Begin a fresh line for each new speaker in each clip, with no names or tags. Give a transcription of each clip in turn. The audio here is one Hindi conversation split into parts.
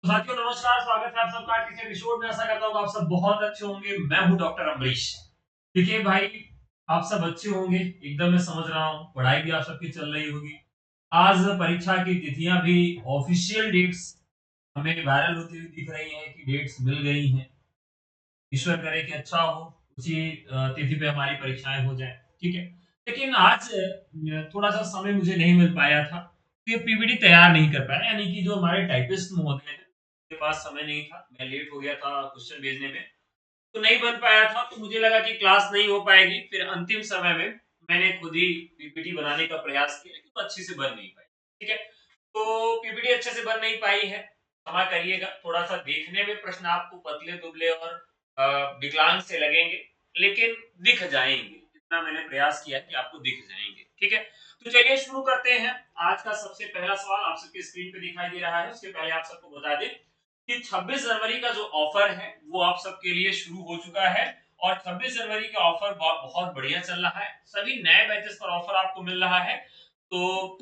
तो साथियों नमस्कार, स्वागत है आप सबका आज के एपिसोड में। आशा करता हूँ आप सब बहुत अच्छे होंगे। मैं हूँ डॉक्टर अमरीश। देखिए भाई, आप सब अच्छे होंगे एकदम, मैं समझ रहा हूँ। पढ़ाई भी आप सबकी चल रही होगी। आज परीक्षा की तिथियां भी, ऑफिशियल डेट्स हमें वायरल होती हुई दिख रही हैं कि डेट्स मिल गई हैं। ईश्वर करे कि अच्छा हो, उसी तिथि पे हमारी परीक्षाएं हो जाए। ठीक है, लेकिन आज थोड़ा सा समय मुझे नहीं मिल पाया था, तो ये पीपीटी तैयार नहीं कर पाया। यानी कि जो हमारे टाइपिस्ट महोदय हैं, उनके पास समय नहीं था, मैं लेट हो गया था क्वेश्चन भेजने में, तो नहीं बन पाया था। तो मुझे लगा कि क्लास नहीं हो पाएगी। फिर अंतिम समय में मैंने खुद ही पीपीटी बनाने का प्रयास किया, लेकिन तो अच्छी से बन नहीं पाई। ठीक है, तो पीपीटी अच्छे से बन नहीं पाई है, क्षमा करिएगा। थोड़ा सा देखने में प्रश्न आपको पतले दुबले और विकलांग से लगेंगे, लेकिन दिख जाएंगे। इतना मैंने प्रयास किया कि आपको दिख जाएंगे। ठीक है, तो चलिए शुरू करते हैं। आज का सबसे पहला सवाल आप सबके स्क्रीन पे दिखाई दे रहा है। उसके पहले आप सबको बता दें कि 26 जनवरी का जो ऑफर है वो आप सबके लिए शुरू हो चुका है। और 26 जनवरी का ऑफर बहुत बढ़िया चल रहा है। सभी नए बैचेस पर ऑफर आपको मिल रहा है। तो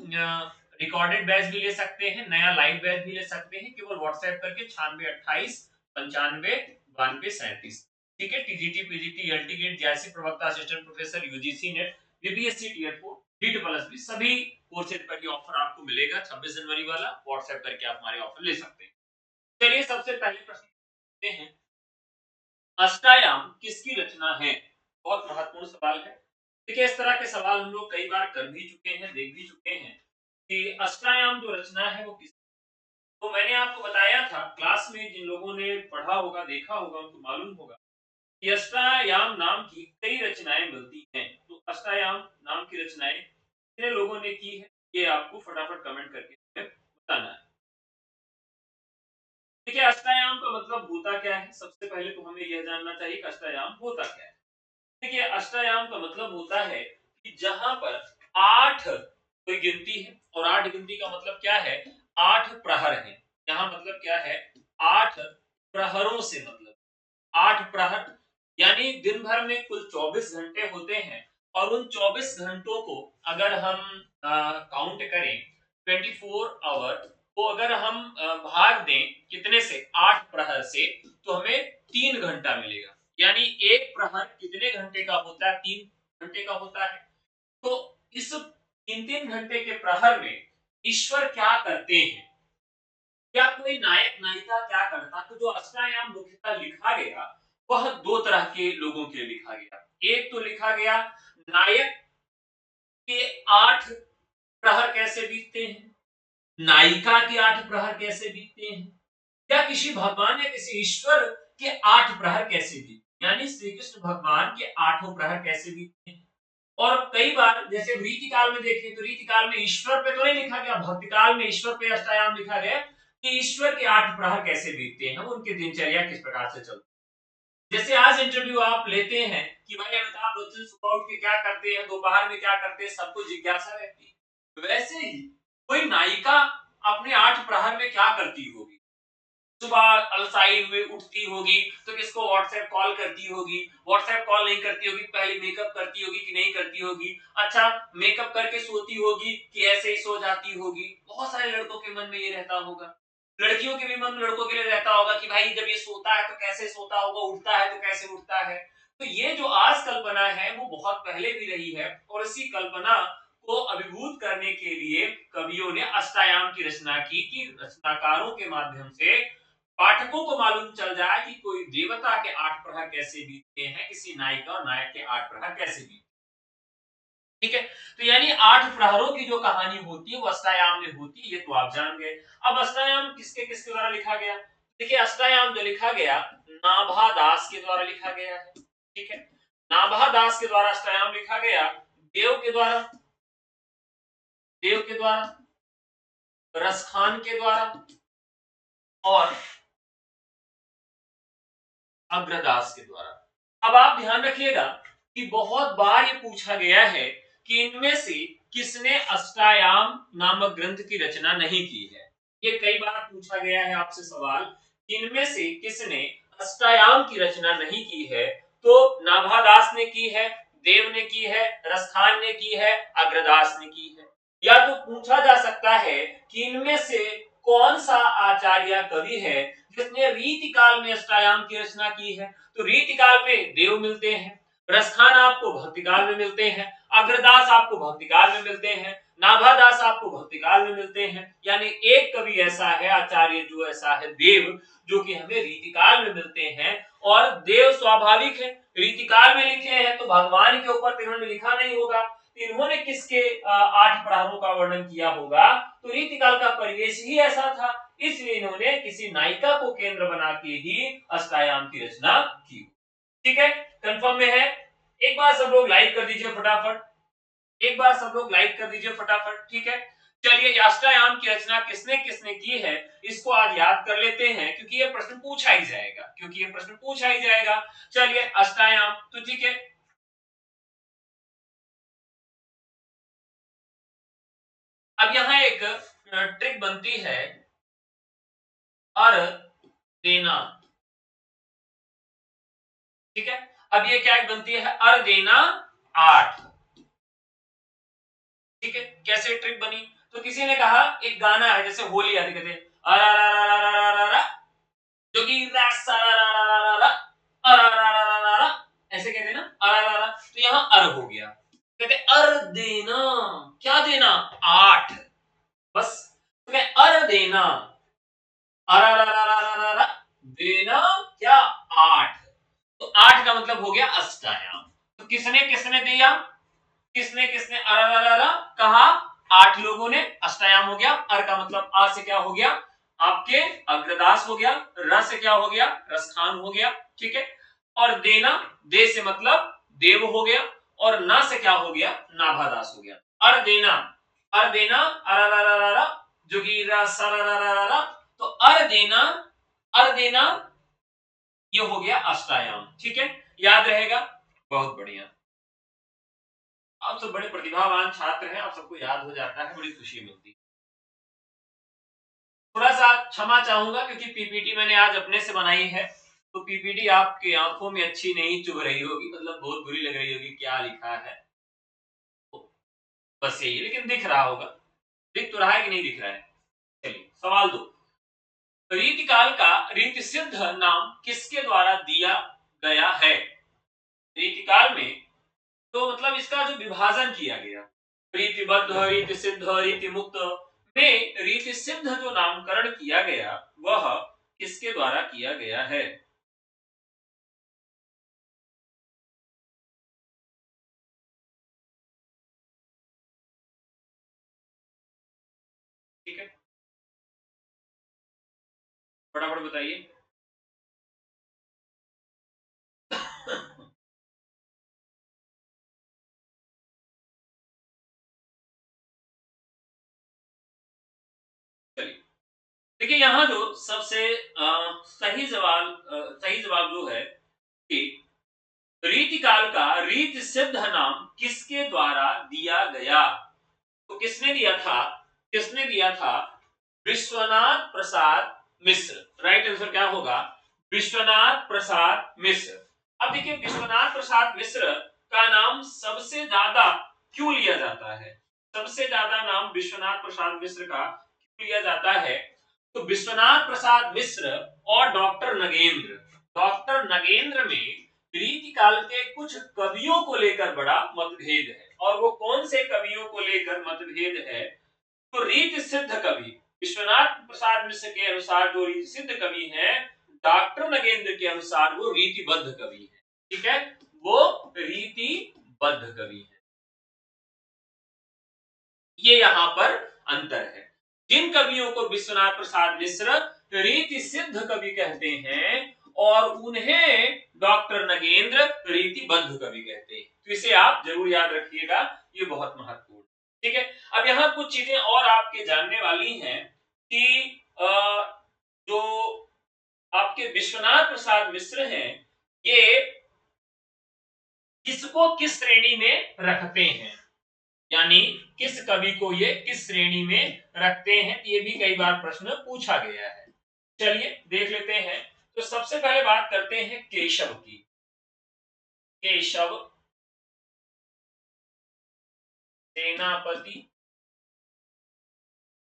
रिकॉर्डेड बैच भी ले सकते हैं, नया लाइव बैच भी ले सकते हैं, केवल व्हाट्सएप करके 9628 95 92 37। ठीक है, टीजीटी पीजीटी एलटी गेट जैसे प्रवक्ता assistant professor UGC NET BPSC tier 4 डीट प्लस भी सभी कोर्सेज पर ये ऑफर आपको मिलेगा। 26 जनवरी वाला व्हाट्सएप करके आप हमारे ऑफर ले सकते हैं। चलिए सबसे पहले प्रश्न करते हैं, अष्टायाम किसकी रचना है? बहुत महत्वपूर्ण सवाल है। देखिए, इस तरह के सवाल हम लोग कई बार कर भी चुके हैं, देख भी चुके हैं कि अष्टायाम जो रचना है वो किस। तो मैंने आपको बताया था क्लास में, जिन लोगों ने पढ़ा होगा, देखा होगा, उनको मालूम होगा कि अष्टायाम नाम की कई रचनाएं मिलती हैं। तो अष्टायाम नाम की रचनाएं कितने लोगों ने की है, ये आपको फटाफट कमेंट करके बताना है। देखिए, अष्टायाम का मतलब होता क्या है? सबसे पहले तो हमें यह जानना चाहिए कि अष्टायाम होता क्या है। देखिए, अष्टायाम का मतलब होता है कि जहां पर 8 कोई गिनती है, और 8 गिनती का मतलब क्या है? 8 प्रहर है। यहाँ मतलब क्या है? 8 प्रहरों से मतलब 8 प्रहर, यानी दिन भर में कुल 24 घंटे होते हैं। और उन 24 घंटों को अगर हम काउंट करें, 24 आवर को अगर हम भाग दें कितने से? 8 प्रहर से, तो हमें 3 घंटा मिलेगा। यानी एक प्रहर कितने घंटे का होता है? 3 घंटे का होता है। तो इस 3-3 घंटे के प्रहर में ईश्वर क्या करते हैं? क्या कोई नायक नायिका क्या करता? तो जो अष्टायाम मुख्यतः लिखा गया वह दो तरह के लोगों के लिए लिखा गया। एक तो लिखा गया नायक के 8 प्रहर कैसे बीतते हैं, नायिका के 8 प्रहर कैसे बीतते हैं, या किसी भगवान या किसी ईश्वर के 8 प्रहर कैसे बीतते हैं, यानी श्री कृष्ण भगवान के 8 प्रहर कैसे बीतते हैं। और कई बार जैसे रीति काल में देखें तो रीति काल में ईश्वर पे तो नहीं लिखा गया, भक्ति काल में ईश्वर पे अष्टायाम लिखा गया कि ईश्वर के 8 प्रहर कैसे बीतते हैं, उनकी दिनचर्या किस प्रकार से चलती है। जैसे आज इंटरव्यू आप लेते हैं कि भाई अमिताभ बच्चन सुबह उठ के क्या करते हैं, दोपहर में क्या करते हैं, सबको जिज्ञासा रहती है। वैसे ही कोई नायिका अपने 8 प्रहर में क्या करती होगी? सुबह अलसाई हुए उठती होगी तो किसको व्हाट्सएप कॉल करती होगी, व्हाट्सएप कॉल नहीं करती होगी, पहले मेकअप करती होगी कि नहीं करती होगी, अच्छा मेकअप करके सोती होगी कि ऐसे ही सो जाती होगी। बहुत सारे लड़कों के मन में ये रहता होगा, लड़कियों के भी मन में लड़कों के लिए रहता होगा कि भाई जब ये सोता है तो कैसे सोता होगा, उठता है तो कैसे उठता है। तो ये जो आज कल्पना है वो बहुत पहले भी रही है, और इसी कल्पना को अभिभूत करने के लिए कवियों ने अष्टायाम की रचना की कि रचनाकारों के माध्यम से पाठकों को मालूम चल जाए कि कोई देवता के 8 प्रहर कैसे बीतते हैं, किसी नायिका और नायक के 8 प्रहर कैसे बीतते हैं। ठीक है, तो यानी 8 प्रहरों की जो कहानी होती है वो अष्टायाम में होती है, ये तो आप जान गए। अब अष्टायाम किसके किसके द्वारा लिखा गया? देखिए, अष्टायाम जो लिखा गया नाभा दास के द्वारा लिखा गया है। ठीक है, नाभा दास के द्वारा अष्टायाम लिखा गया, देव के द्वारा, देव के द्वारा, रसखान के द्वारा और अग्रदास के द्वारा। अब आप ध्यान रखिएगा कि बहुत बार ये पूछा गया है कि इनमें से किसने अष्टायाम नामक ग्रंथ की रचना नहीं की है। ये कई बार पूछा गया है आपसे सवाल, इनमें से किसने अष्टायाम की रचना नहीं की है। तो नाभादास ने की है, देव ने की है, रसखान ने की है, अग्रदास ने की है। या तो पूछा जा सकता है कि इनमें से कौन सा आचार्य कवि है जिसने रीतिकाल में अष्टायाम की रचना की है? तो रीतिकाल में देव मिलते हैं, रसखान आपको भक्तिकाल में मिलते हैं, अग्रदास आपको भक्तिकाल में मिलते हैं, नाभादास आपको भक्तिकाल में मिलते हैं। यानी एक कवि ऐसा है, आचार्य जो ऐसा है, देव, जो कि हमें रीतिकाल में मिलते हैं। और देव स्वाभाविक है, रीतिकाल में लिखे हैं तो भगवान के ऊपर इन्होंने लिखा नहीं होगा, इन्होंने किसके 8 प्रहरों का वर्णन किया होगा? तो रीतिकाल का परिवेश ही ऐसा था, इसलिए इन्होंने किसी नायिका को केंद्र बना के ही अष्टायाम की रचना की। ठीक है, कंफर्म में है? एक बार सब लोग लाइक कर दीजिए फटाफट, एक बार सब लोग लाइक कर दीजिए फटाफट। ठीक है, चलिए अष्टायाम की रचना किसने किसने की है इसको आज याद कर लेते हैं, क्योंकि ये प्रश्न पूछा ही जाएगा, क्योंकि ये प्रश्न पूछा ही जाएगा। चलिए अष्टायाम, तो ठीक है, अब यहाँ एक ट्रिक बनती है, अर देना। ठीक है, अब ये क्या बनती है? अर देना 8। ठीक है, कैसे ट्रिक बनी? तो किसी ने कहा एक गाना है, जैसे होली आदि कहते हैं जो कि ऐसे कहते हैं ना, तो यहाँ अर हो गया, कहते अर देना, क्या देना? 8। बस, तो क्या अर देना, देना क्या? 8। तो 8 का मतलब हो गया अष्टायाम। तो किसने किसने दिया? किसने किसने कहा? 8 लोगों ने। अष्टायाम हो गया। अर का मतलब आ से क्या हो गया? आपके अग्रदास हो गया। र से क्या हो गया? रसखान हो गया। ठीक है, और देना, दे से मतलब देव हो गया, और ना से क्या हो गया? नाभादास हो गया। अर देना, अर देना, जोगीरा सरा, तो अर देना, अर देना, ये हो गया अष्टायाम। ठीक है, याद रहेगा? बहुत बढ़िया, आप सब बड़े प्रतिभावान छात्र हैं, आप सबको याद हो जाता है, बड़ी खुशी मिलती है। थोड़ा सा क्षमा चाहूंगा क्योंकि पीपीटी मैंने आज अपने से बनाई है, तो पीपीटी आपकी आंखों में अच्छी नहीं चुभ रही होगी, मतलब बहुत बुरी लग रही होगी, क्या लिखा है, तो बस यही, लेकिन दिख रहा होगा। दिख तो रहा है कि नहीं दिख रहा है? चलिए सवाल 2, रीतिकाल का रीति सिद्ध नाम किसके द्वारा दिया गया है? रीतिकाल में तो मतलब इसका जो विभाजन किया गया, रीतिबद्ध, रीति सिद्ध, रीति मुक्त में रीति सिद्ध जो नामकरण किया गया वह किसके द्वारा किया गया है? ठीक है, फटाफट बताइए। चलिए, देखिए यहाँ जो सबसे सही जवाब जो है कि रीतिकाल का रीति सिद्ध नाम किसके द्वारा दिया गया? तो किसने दिया था? किसने दिया था? विश्वनाथ प्रसाद मिश्र। राइट आंसर क्या होगा? विश्वनाथ प्रसाद मिश्र। अब देखिए विश्वनाथ प्रसाद मिश्र का नाम सबसे ज्यादा क्यों लिया जाता है? सबसे ज्यादा नाम विश्वनाथ प्रसाद मिश्र का क्यों लिया जाता है? तो विश्वनाथ प्रसाद मिश्र और डॉक्टर नगेंद्र, डॉक्टर नगेंद्र में रीतिकाल के कुछ कवियों को लेकर बड़ा मतभेद है। और वो कौन से कवियों को लेकर मतभेद है? तो रीति सिद्ध कवि विश्वनाथ प्रसाद मिश्र के अनुसार जो रीति सिद्ध कवि है, डॉक्टर नगेंद्र के अनुसार वो रीतिबद्ध कवि है। ठीक है, वो रीतिबद्ध कवि है। ये यहां पर अंतर है। जिन कवियों को विश्वनाथ प्रसाद मिश्र रीति सिद्ध कवि कहते हैं और उन्हें डॉक्टर नगेंद्र रीतिबद्ध कवि कहते हैं। तो इसे आप जरूर याद रखिएगा, ये बहुत महत्वपूर्ण। ठीक है, अब यहाँ कुछ चीजें और आपके जानने वाली हैं कि जो आपके विश्वनाथ प्रसाद मिश्र हैं, ये किसको किस श्रेणी में रखते हैं, यानी किस कवि को ये किस श्रेणी में रखते हैं, ये भी कई बार प्रश्न पूछा गया है। चलिए देख लेते हैं। तो सबसे पहले बात करते हैं केशव की। केशव सेनापति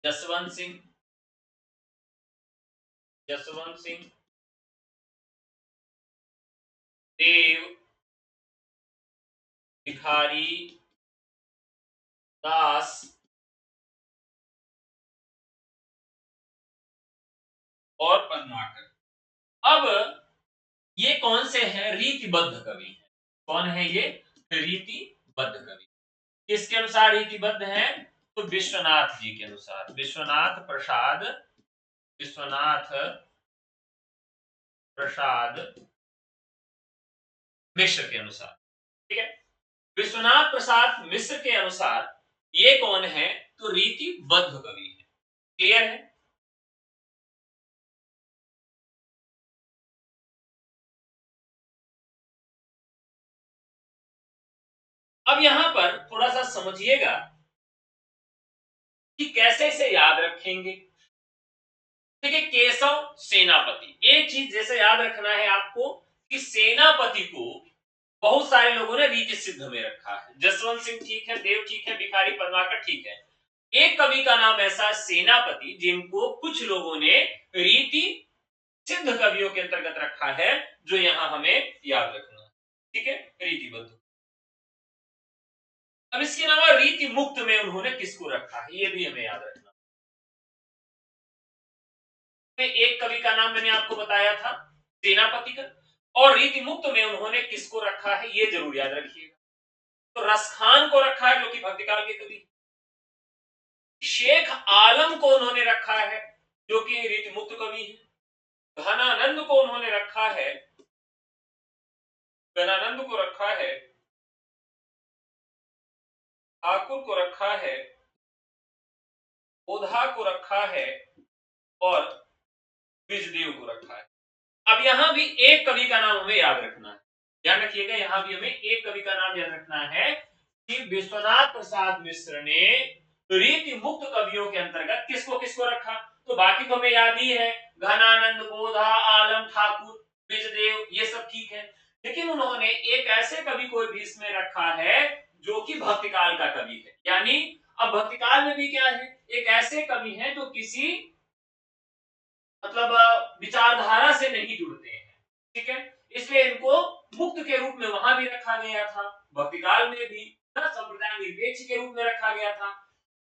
जसवंत सिंह, जसवंत सिंह, देव, भिखारी दास और पद्माकर। अब ये कौन से हैं? रीतिबद्ध कवि हैं। कौन है ये? रीतिबद्ध कवि। किसके अनुसार रीतिबद्ध हैं? तो विश्वनाथ जी के अनुसार, विश्वनाथ प्रसाद मिश्र के अनुसार। ठीक है, विश्वनाथ प्रसाद मिश्र के अनुसार ये कौन है? तो रीतिबद्ध कवि है। क्लियर है? अब यहां पर थोड़ा सा समझिएगा कि कैसे इसे याद रखेंगे। ठीक है, केशव सेनापति, एक चीज जैसे याद रखना है आपको कि सेनापति को बहुत सारे लोगों ने रीति सिद्ध में रखा है। जसवंत सिंह ठीक है, देव ठीक है, भिखारी पद्माकर ठीक है। एक कवि का नाम ऐसा सेनापति जिनको कुछ लोगों ने रीति सिद्ध कवियों के अंतर्गत रखा है, जो यहां हमें याद रखना है। ठीक है, रीतिबद्ध। अब इसके अलावा रीति मुक्त में उन्होंने किसको रखा है, ये भी हमें याद रखना। एक कवि का नाम मैंने आपको बताया था सेनापति का, और रीति मुक्त में उन्होंने किसको रखा है ये जरूर याद रखिएगा। तो रसखान को रखा है जो कि भक्तिकाल के कवि। शेख आलम को उन्होंने रखा है जो कि रीति मुक्त कवि है। घनानंद को उन्होंने रखा है, घनानंद को रखा है, ठाकुर को रखा है, ओधा को रखा है और विजदेव को रखा है। अब यहां भी एक कवि का नाम हमें याद रखना है। ध्यान रखिएगा, यहां भी हमें एक कवि का नाम याद रखना है कि विश्वनाथ प्रसाद मिश्र ने रीति मुक्त कवियों के अंतर्गत किसको किसको रखा। तो बाकी तो हमें याद ही है, घनानंद, बोधा, आलम, ठाकुर, विजदेव, ये सब ठीक है। लेकिन उन्होंने एक ऐसे कवि को भी इसमें रखा है जो कि भक्तिकाल का कवि है। यानी अब भक्तिकाल में भी क्या है, एक ऐसे कवि हैं जो किसी मतलब विचारधारा से नहीं जुड़ते हैं। ठीक है, इसलिए इनको मुक्त के रूप में वहां भी रखा गया था, भक्तिकाल में भी संप्रदाय निरपेक्ष के रूप में रखा गया था।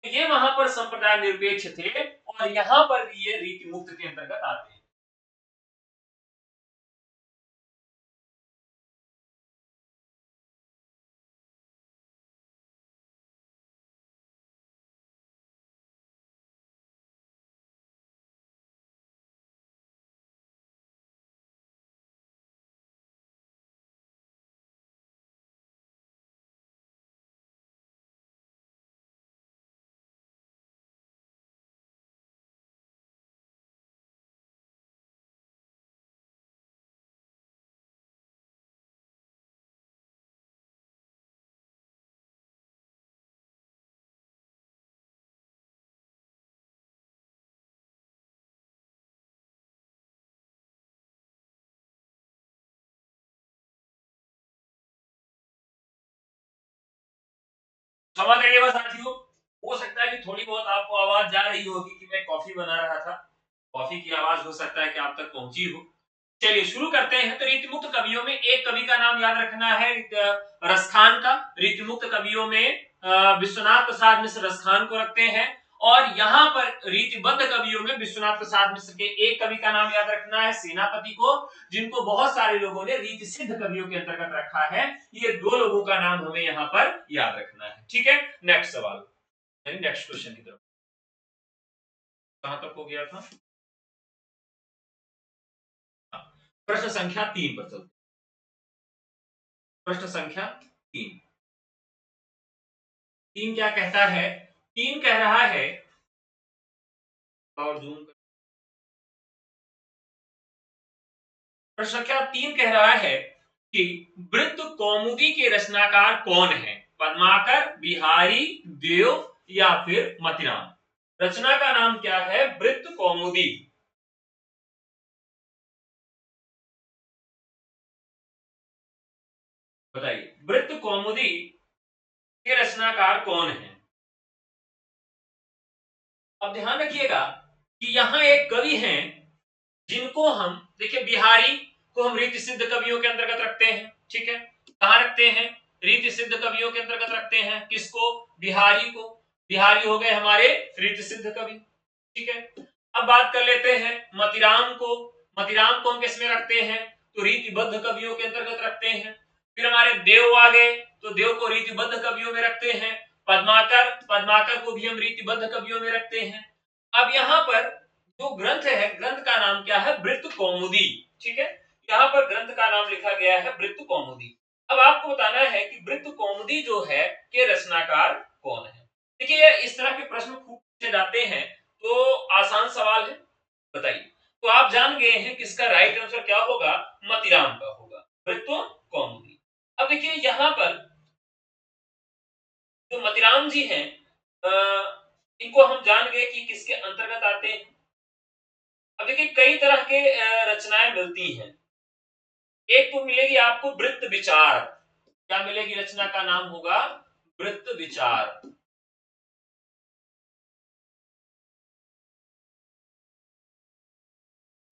ये वहां पर संप्रदाय निरपेक्ष थे और यहां पर भी ये रीति मुक्त के अंतर्गत आते हैं। क्षमा करिएगा साथियों, हो सकता है कि थोड़ी बहुत आपको आवाज जा रही होगी कि मैं कॉफी बना रहा था। कॉफी की आवाज हो सकता है कि आप तक पहुंची हो। चलिए शुरू करते हैं। तो रीतिमुक्त कवियों में एक कवि का नाम याद रखना है, रसखान का। रीतिमुक्त कवियों में विश्वनाथ प्रसाद मिश्र रसखान को रखते हैं। और यहाँ पर रीतिबद्ध कवियों में विश्वनाथ प्रसाद मिश्र के एक कवि का नाम याद रखना है, सेनापति को, जिनको बहुत सारे लोगों ने रीति सिद्ध कवियों के अंतर्गत रखा है। ये दो लोगों का नाम हमें यहाँ पर याद रखना है। ठीक है, नेक्स्ट सवाल, नेक्स्ट क्वेश्चन की तरफ। कहां तक हो गया था? प्रश्न संख्या 3 पर चलते। प्रश्न संख्या 3। 3 क्या कहता है? 3 कह रहा है, और जूम। प्रश्न संख्या 3 कह रहा है कि वृत्त कौमुदी के रचनाकार कौन है? पद्माकर, बिहारी, देव या फिर मतिराम। रचना का नाम क्या है? वृत्त कौमुदी। बताइए, वृत्त कौमुदी के रचनाकार कौन है? अब ध्यान रखिएगा कि यहां एक कवि हैं जिनको हम देखिए, बिहारी को हम रीति सिद्ध कवियों के अंतर्गत रखते हैं, ठीक है। कहां रखते हैं? रीति सिद्ध कवियों के अंतर्गत रखते हैं। किसको? बिहारी को। बिहारी हो गए हमारे रीति सिद्ध कवि, ठीक है। अब बात कर लेते हैं मतिराम को। मतिराम को हम किस में रखते हैं? तो रीतिबद्ध कवियों के अंतर्गत रखते हैं। फिर हमारे देव आ गए, तो देव को रीतिबद्ध कवियों में रखते हैं। पद्माकर, पद्माकर को भी हम रीतिबद्ध कवियों में रखते हैं। अब यहाँ पर जो ग्रंथ है, ग्रंथ का नाम क्या है? वृत्त कौमुदी, ठीक है। यहाँ पर ग्रंथ का नाम लिखा गया है वृत्त कौमुदी। अब आपको बताना है कि वृत्त कौमुदी जो है के रचनाकार कौन है। देखिए, इस तरह के प्रश्न खूब पूछे जाते हैं, तो आसान सवाल है, बताइए। तो आप जान गए हैं कि इसका राइट आंसर क्या होगा? मतिराम का होगा, वृत्त कौमुदी। अब देखिए, यहाँ पर जो मतिराम जी हैं, इनको हम जान गए कि किसके अंतर्गत आते हैं। अब देखिए, कई तरह के रचनाएं मिलती हैं। एक तो मिलेगी आपको वृत्त विचार। क्या मिलेगी? रचना का नाम होगा वृत्त विचार।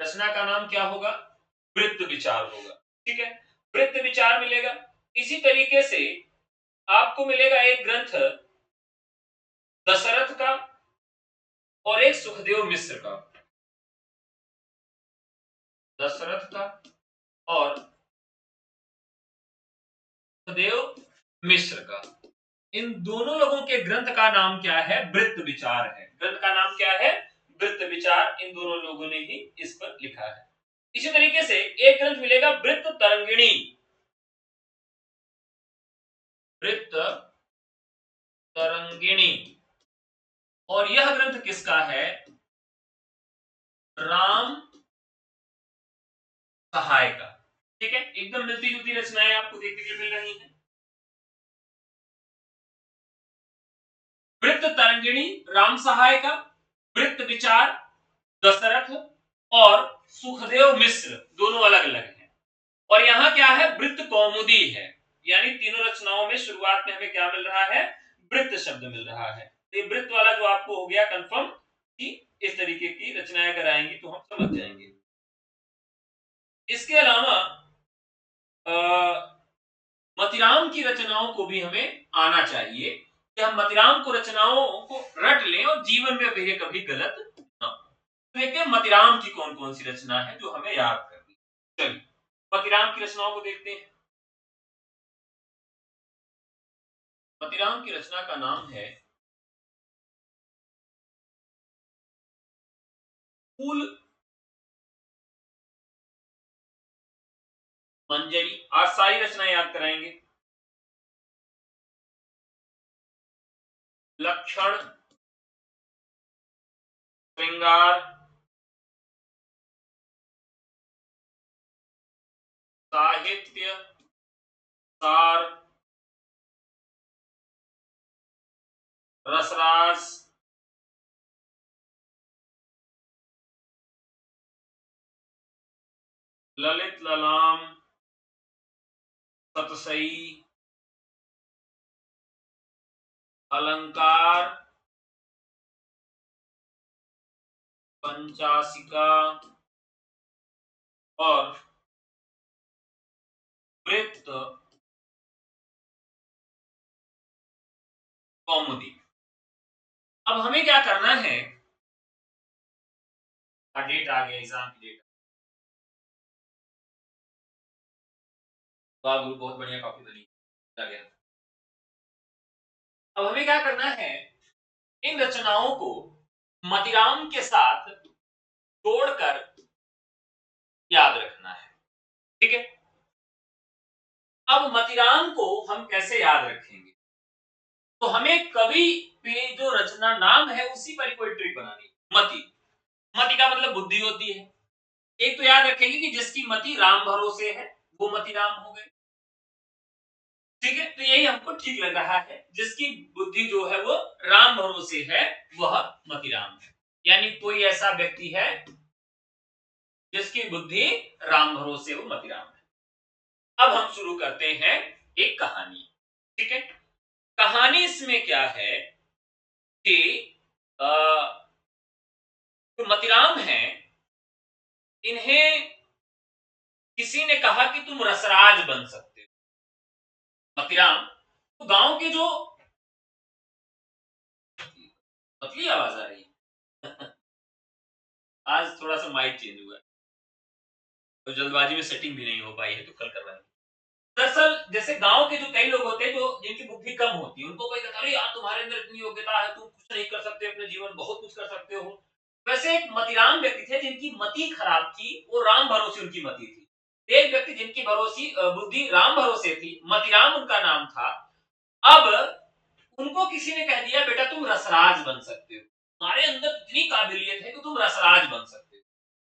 रचना का नाम क्या होगा? वृत्त विचार होगा, ठीक है। वृत्त विचार मिलेगा। इसी तरीके से आपको मिलेगा एक ग्रंथ दशरथ का और एक सुखदेव मिश्र का। दशरथ का और सुखदेव मिश्र का, इन दोनों लोगों के ग्रंथ का नाम क्या है? वृत्त विचार है। ग्रंथ का नाम क्या है? वृत्त विचार। इन दोनों लोगों ने ही इस पर लिखा है। इसी तरीके से एक ग्रंथ मिलेगा वृत्त तरंगिणी। वृत्त तरंगिणी, और यह ग्रंथ किसका है? राम सहाय का, ठीक है। एकदम मिलती जुलती रचनाएं आपको देखने के लिए मिल रही हैं। वृत्त तरंगिणी राम सहाय का, वृत्त विचार दशरथ, और सुखदेव मिश्र दोनों अलग अलग हैं। और यहाँ क्या है? वृत्त कौमुदी है। यानी तीनों रचनाओं में शुरुआत में हमें क्या मिल रहा है? वृत्त शब्द मिल रहा है। तो ये वृत्त वाला जो आपको हो गया कंफर्म, कि इस तरीके की रचनाएं अगर आएंगी तो हम समझ जाएंगे। इसके अलावा मतिराम की रचनाओं को भी हमें आना चाहिए, कि हम मतिराम को रचनाओं को रट लें और जीवन में वह कभी गलत ना हो। तो देखते हैं मतिराम की कौन कौन सी रचना है जो हमें याद करनी। चलिए, मतिराम की रचनाओं को देखते हैं। मतिराम की रचना का नाम है फूल मंजरी। आज सारी रचनाएं याद कराएंगे। लक्षण, श्रृंगार, साहित्य, सार, रसराज, ललित ललाम, सतसई, अलंकार, पंचासिका और वृत्त कौमुदी। अब हमें क्या करना है? डेट आ गया, एग्जाम की डेट। वाह गुरु, बहुत बढ़िया कॉपी बनी, आ गया। अब हमें क्या करना है? इन रचनाओं को मतिराम के साथ जोड़कर याद रखना है, ठीक है। अब मतिराम को हम कैसे याद रखेंगे? तो हमें कवि पे जो रचना नाम है उसी पर कोई ट्रिक बनानी। मति, मति का मतलब बुद्धि होती है। एक तो याद रखेंगे कि जिसकी मति राम भरोसे है वो मतिराम हो गए, ठीक है। तो यही हमको ठीक लग रहा है, जिसकी बुद्धि जो है वो राम भरोसे है वह मतिराम है। यानी कोई ऐसा व्यक्ति है जिसकी बुद्धि राम भरोसे, वो मतिराम है। अब हम शुरू करते हैं एक कहानी, ठीक है। कहानी इसमें क्या है कि जो मतिराम है, तुम रसराज बन सकते हो। मतीराम, तो गांव के जो पतली आवाज आ रही है आज थोड़ा सा माइक चेंज हुआ है, तो जल्दबाजी में सेटिंग भी नहीं हो पाई है, तो कल करवाएंगे। दरअसल जैसे गांव के जो कई लोग होते हैं जो जिनकी बुद्धि कम होती है, उनको कोई कहता है अरे यार तुम्हारे अंदर इतनी योग्यता है, तुम कुछ नहीं कर सकते अपने जीवन, बहुत कुछ कर सकते हो। वैसे एक मतीराम व्यक्ति थे जिनकी मति खराब थी, वो राम भरोसे उनकी मति थी। एक व्यक्ति जिनकी बुद्धि राम भरोसे थी, मतीराम उनका नाम था। अब उनको किसी ने कह दिया बेटा तुम रसराज बन सकते हो, तुम्हारे अंदर इतनी काबिलियत है कि तुम रसराज बन सकते हो,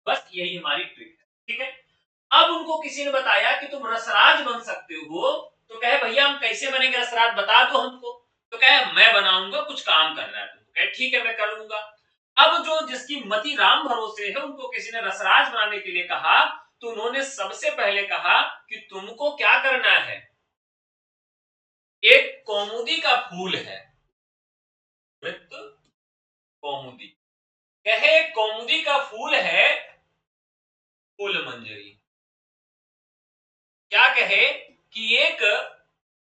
बस यही हमारी ट्रिक है। ठीक है, अब उनको किसी ने बताया कि तुम रसराज बन सकते हो, तो कहे भैया हम कैसे बनेंगे रसराज, बता दो हमको। तो कहे मैं बनाऊंगा, कुछ काम करना है तुमको। कहे ठीक है मैं कर लूंगा। अब जो जिसकी मति राम भरोसे है, उनको किसी ने रसराज बनाने के लिए कहा, तो उन्होंने सबसे पहले कहा कि तुमको क्या करना है, एक कौमुदी का फूल है, वृत्त कौमुदी, कहे कौमुदी का फूल है, फूल मंजरी। क्या कहे कि एक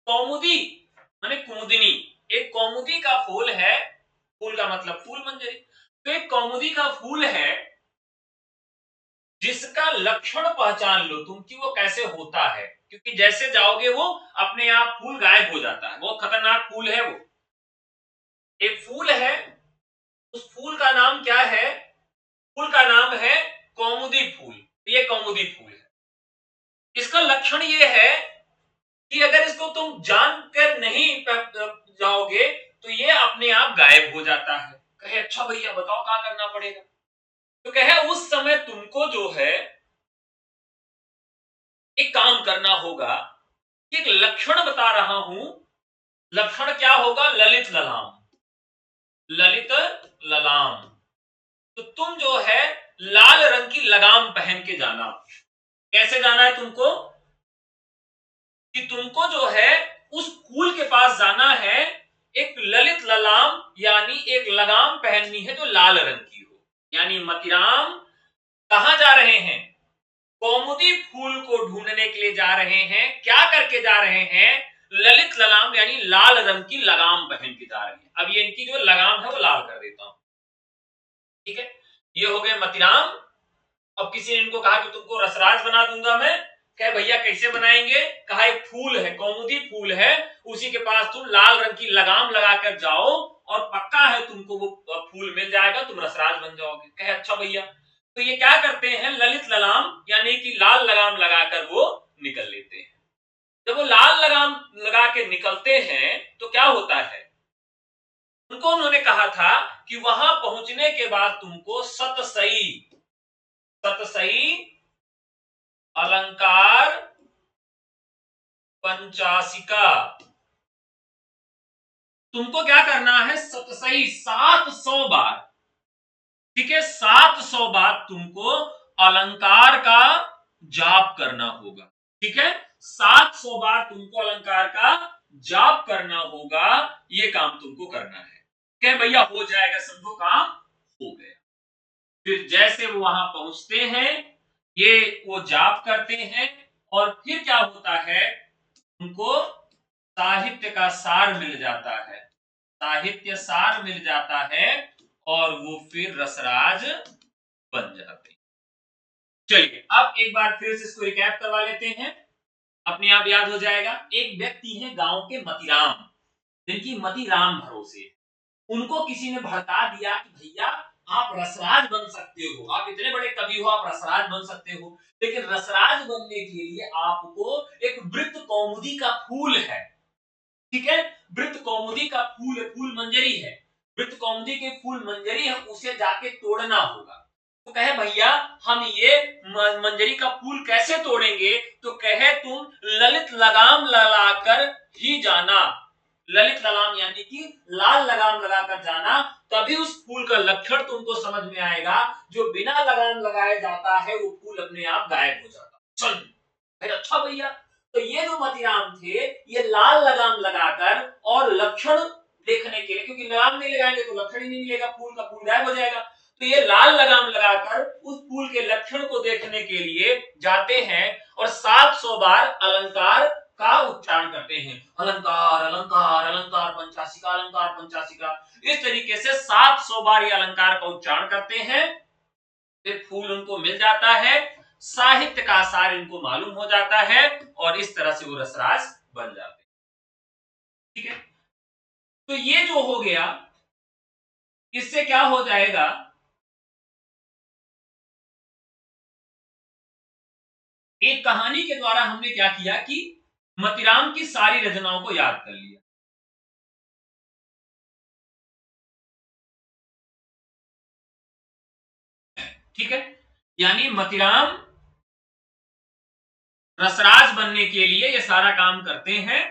कौमुदी माने कुमुदिनी, एक कौमुदी का फूल है, फूल का मतलब फूल मंजरी, तो एक कौमुदी का फूल है जिसका लक्षण पहचान लो तुम कि वो कैसे होता है, क्योंकि जैसे जाओगे वो अपने आप फूल गायब हो जाता है, बहुत खतरनाक फूल है वो। एक फूल है, उस फूल का नाम क्या है, फूल का नाम है कौमुदी फूल। ये कौमुदी फूल है, इसका लक्षण ये है कि अगर इसको तुम जानकर नहीं जाओगे तो ये अपने आप गायब हो जाता है। कहे अच्छा भैया बताओ क्या करना पड़ेगा। तो कहे उस समय तुमको जो है एक काम करना होगा, एक लक्षण बता रहा हूं, लक्षण क्या होगा, ललित ललाम, ललित ललाम। तो तुम जो है लाल रंग की लगाम पहन के जाना। कैसे जाना है तुमको, कि तुमको जो है उस फूल के पास जाना है, एक ललित ललाम यानी एक लगाम पहननी है जो लाल रंग की हो। यानी मतीराम कहां जा रहे हैं, कौमुदी फूल को ढूंढने के लिए जा रहे हैं। क्या करके जा रहे हैं, ललित ललाम यानी लाल रंग की लगाम पहन के जा रहे हैं। अब ये इनकी जो लगाम है वो लाल कर देता हूं। ठीक है, ये हो गए मतीराम। अब किसी ने इनको कहा कि तुमको रसराज बना दूंगा मैं। कहे भैया कैसे बनाएंगे, कहा एक फूल है, कौमुदी फूल है, उसी के पास तुम लाल रंग की लगाम लगाकर जाओ और पक्का है तुमको वो फूल मिल जाएगा, तुम रसराज बन जाओगे। कहे अच्छा भैया। तो ये क्या करते हैं, ललित ललाम यानी कि लाल लगाम लगाकर वो निकल लेते हैं। जब वो लाल लगाम लगा के निकलते हैं तो क्या होता है, उनको उन्होंने कहा था कि वहां पहुंचने के बाद तुमको सतसई, सतसई अलंकार पंचासिका, तुमको क्या करना है, सतसई 700 बार। ठीक है, 700 बार तुमको अलंकार का जाप करना होगा। ठीक है, 700 बार तुमको अलंकार का जाप करना होगा, ये काम तुमको करना है। क्या भैया हो जाएगा, समझो काम हो गया। फिर जैसे वो वहां पहुंचते हैं, ये वो जाप करते हैं और फिर क्या होता है, उनको साहित्य का सार मिल जाता है, साहित्य सार मिल जाता है और वो फिर रसराज बन जाते हैं। चलिए अब एक बार फिर से इसको रिकैप करवा लेते हैं, अपने आप याद हो जाएगा। एक व्यक्ति है गांव के मतीराम, जिनकी मति राम भरोसे, उनको किसी ने भड़का दिया कि भैया आप रसराज बन सकते हो, आप इतने बड़े कवि हो, आप रसराज बन सकते हो, लेकिन रसराज बनने के लिए आपको एक वृत्त कौमुदी का फूल है। ठीक है, वृत्त कौमुदी का फूल, फूल मंजरी है, वृत्त कौमुदी के फूल मंजरी है, उसे जाके तोड़ना होगा। तो कहे भैया हम ये मंजरी का फूल कैसे तोड़ेंगे, तो कहे तुम ललित लगाम लगाकर ही जाना, ललित लगाम यानी कि लाल लगाम लगाकर जाना, तभी उस फूल का लक्षण तुमको समझ में आएगा। जो बिना लगाम लगाए जाता है वो फूल अपने आप गायब हो जाता। चल अच्छा भैया, तो ये जो मतीराम थे ये लाल लगाम लगाकर और लक्षण देखने के लिए, क्योंकि लगाम नहीं लगाएंगे तो लक्षण ही नहीं मिलेगा, फूल का फूल गायब हो जाएगा, तो ये लाल लगाम लगाकर उस फूल के लक्षण को देखने के लिए जाते हैं और 700 बार अलंकार का उच्चारण करते हैं। अलंकार अलंकार अलंकार पंचाशिका अलंकार पंचाशिका, इस तरीके से 700 बार ये अलंकार का उच्चारण करते हैं। फिर फूल उनको मिल जाता है, साहित्य का सार इनको मालूम हो जाता है और इस तरह से वो रसराज बन जाते हैं। ठीक है, तो ये जो हो गया, इससे क्या हो जाएगा, एक कहानी के द्वारा हमने क्या किया कि मतिराम की सारी रचनाओं को याद कर लिया। ठीक है, यानी मतिराम रसराज बनने के लिए ये सारा काम करते हैं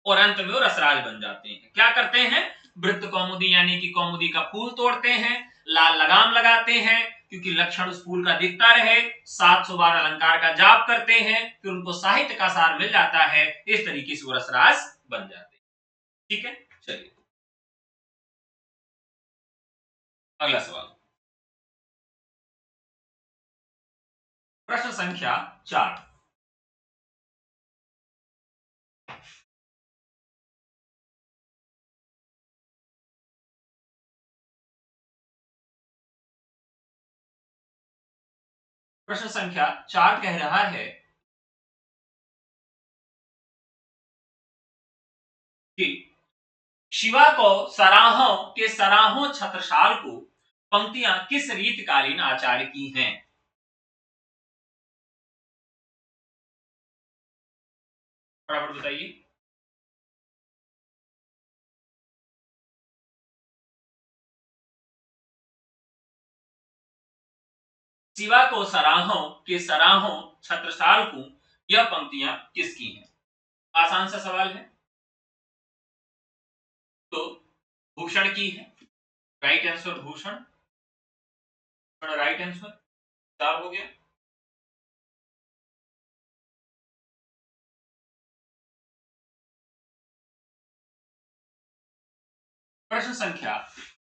और अंत में वो रसराज बन जाते हैं। क्या करते हैं, वृत्त कौमुदी यानी कि कौमुदी का फूल तोड़ते हैं, लाल लगाम लगाते हैं क्योंकि लक्षण उस फूल का दिखता रहे, 700 बार अलंकार का जाप करते हैं, फिर उनको साहित्य का सार मिल जाता है, इस तरीके से वो रसराज बन जाते हैं। ठीक है, चलिए अगला सवाल, प्रश्न संख्या 4। प्रश्न संख्या 4 कह रहा है कि शिवा को सराहों के सराहों छत्रसाल को पंक्तियां किस रीतकालीन आचार्य की हैं? फटाफट बताइए। शिवा को सराहों के सराहों छत्रसाल को यह पंक्तियां किसकी हैं? आसान सा सवाल है। तो भूषण की है, right answer Bhushan, right answer. चार हो गया। प्रश्न संख्या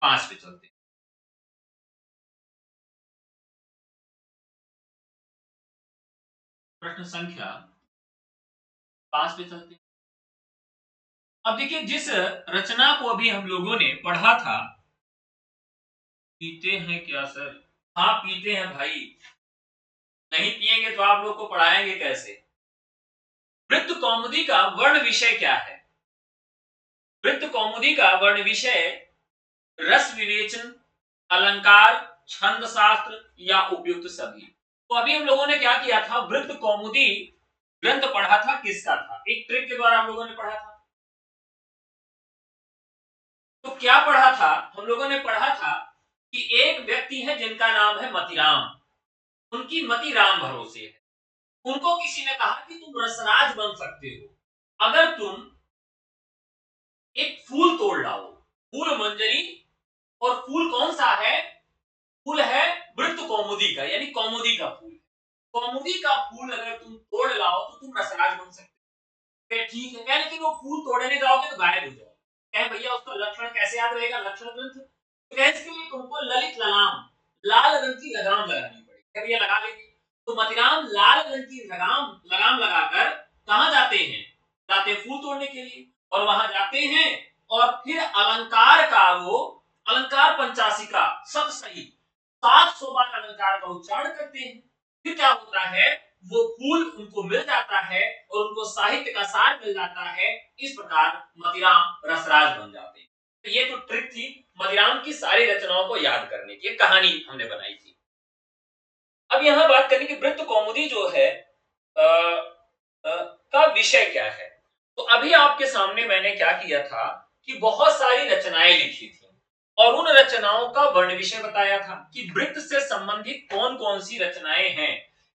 5 पे चलते हैं। प्रश्न संख्या 5 पे चलते हैं। अब देखिए, जिस रचना को अभी हम लोगों ने पढ़ा था, पीते हैं क्या सर? हाँ पीते हैं भाई, नहीं पिएंगे तो आप लोग को पढ़ाएंगे कैसे? वृत्त कौमुदी का वर्ण विषय क्या है? वृत्त कौमुदी का वर्ण विषय रस विवेचन, अलंकार, छंद शास्त्र या उपयुक्त सभी। तो अभी हम लोगों ने क्या किया था, वृत्त कौमुदी ग्रंथ पढ़ा था, किसका था? एक ट्रिक के द्वारा हम लोगों ने पढ़ा था। तो क्या पढ़ा था हम लोगों ने? पढ़ा था कि एक व्यक्ति है जिनका नाम है मतिराम, उनकी मति राम भरोसे है। उनको किसी ने कहा कि तुम रसराज बन सकते हो अगर तुम एक फूल तोड़ लाओ, फूल मंजरी। और फूल कौन सा है? फूल है वृत्त कौमुदी का, यानी कौमुदी का फूल। कौमुदी का फूल अगर तुम तोड़ लाओ तो तुम रसराज बन सकते हो। ठीक है, क्या? लेकिन वो फूल तोड़ने जाओगे तो गायब हो जाओगे। क्या भैया उसका लक्षण कैसे याद रहेगा? लक्षण ग्रंथ। तो इसके लिए तुमको ललित लगाम, लाल रंग की लगाम लगानी पड़ेगी। क्या भैया लगा लेंगे? तो मतिराम लाल रंग की लगाम लगाम लगाकर कहां जाते हैं? जाते फूल तोड़ने के लिए। और वहां जाते हैं और फिर अलंकार का वो अलंकार पंचाशिका सब सही 700 बार अलंकार का उच्चारण करते हैं। फिर क्या होता है, वो फूल उनको मिल जाता है और उनको साहित्य का सार मिल जाता है। इस प्रकार मतिराम रसराज बन जाते हैं। तो ये तो ट्रिक थी मतिराम की सारी रचनाओं को याद करने की, कहानी हमने बनाई थी। अब यहां बात करनी कि वृत्त कौमुदी जो है आ, आ, का विषय क्या है। तो अभी आपके सामने मैंने क्या किया था कि बहुत सारी रचनाएं लिखी थी और उन रचनाओं का वर्ण विषय बताया था कि वृत्त से संबंधित कौन कौन सी रचनाएं हैं।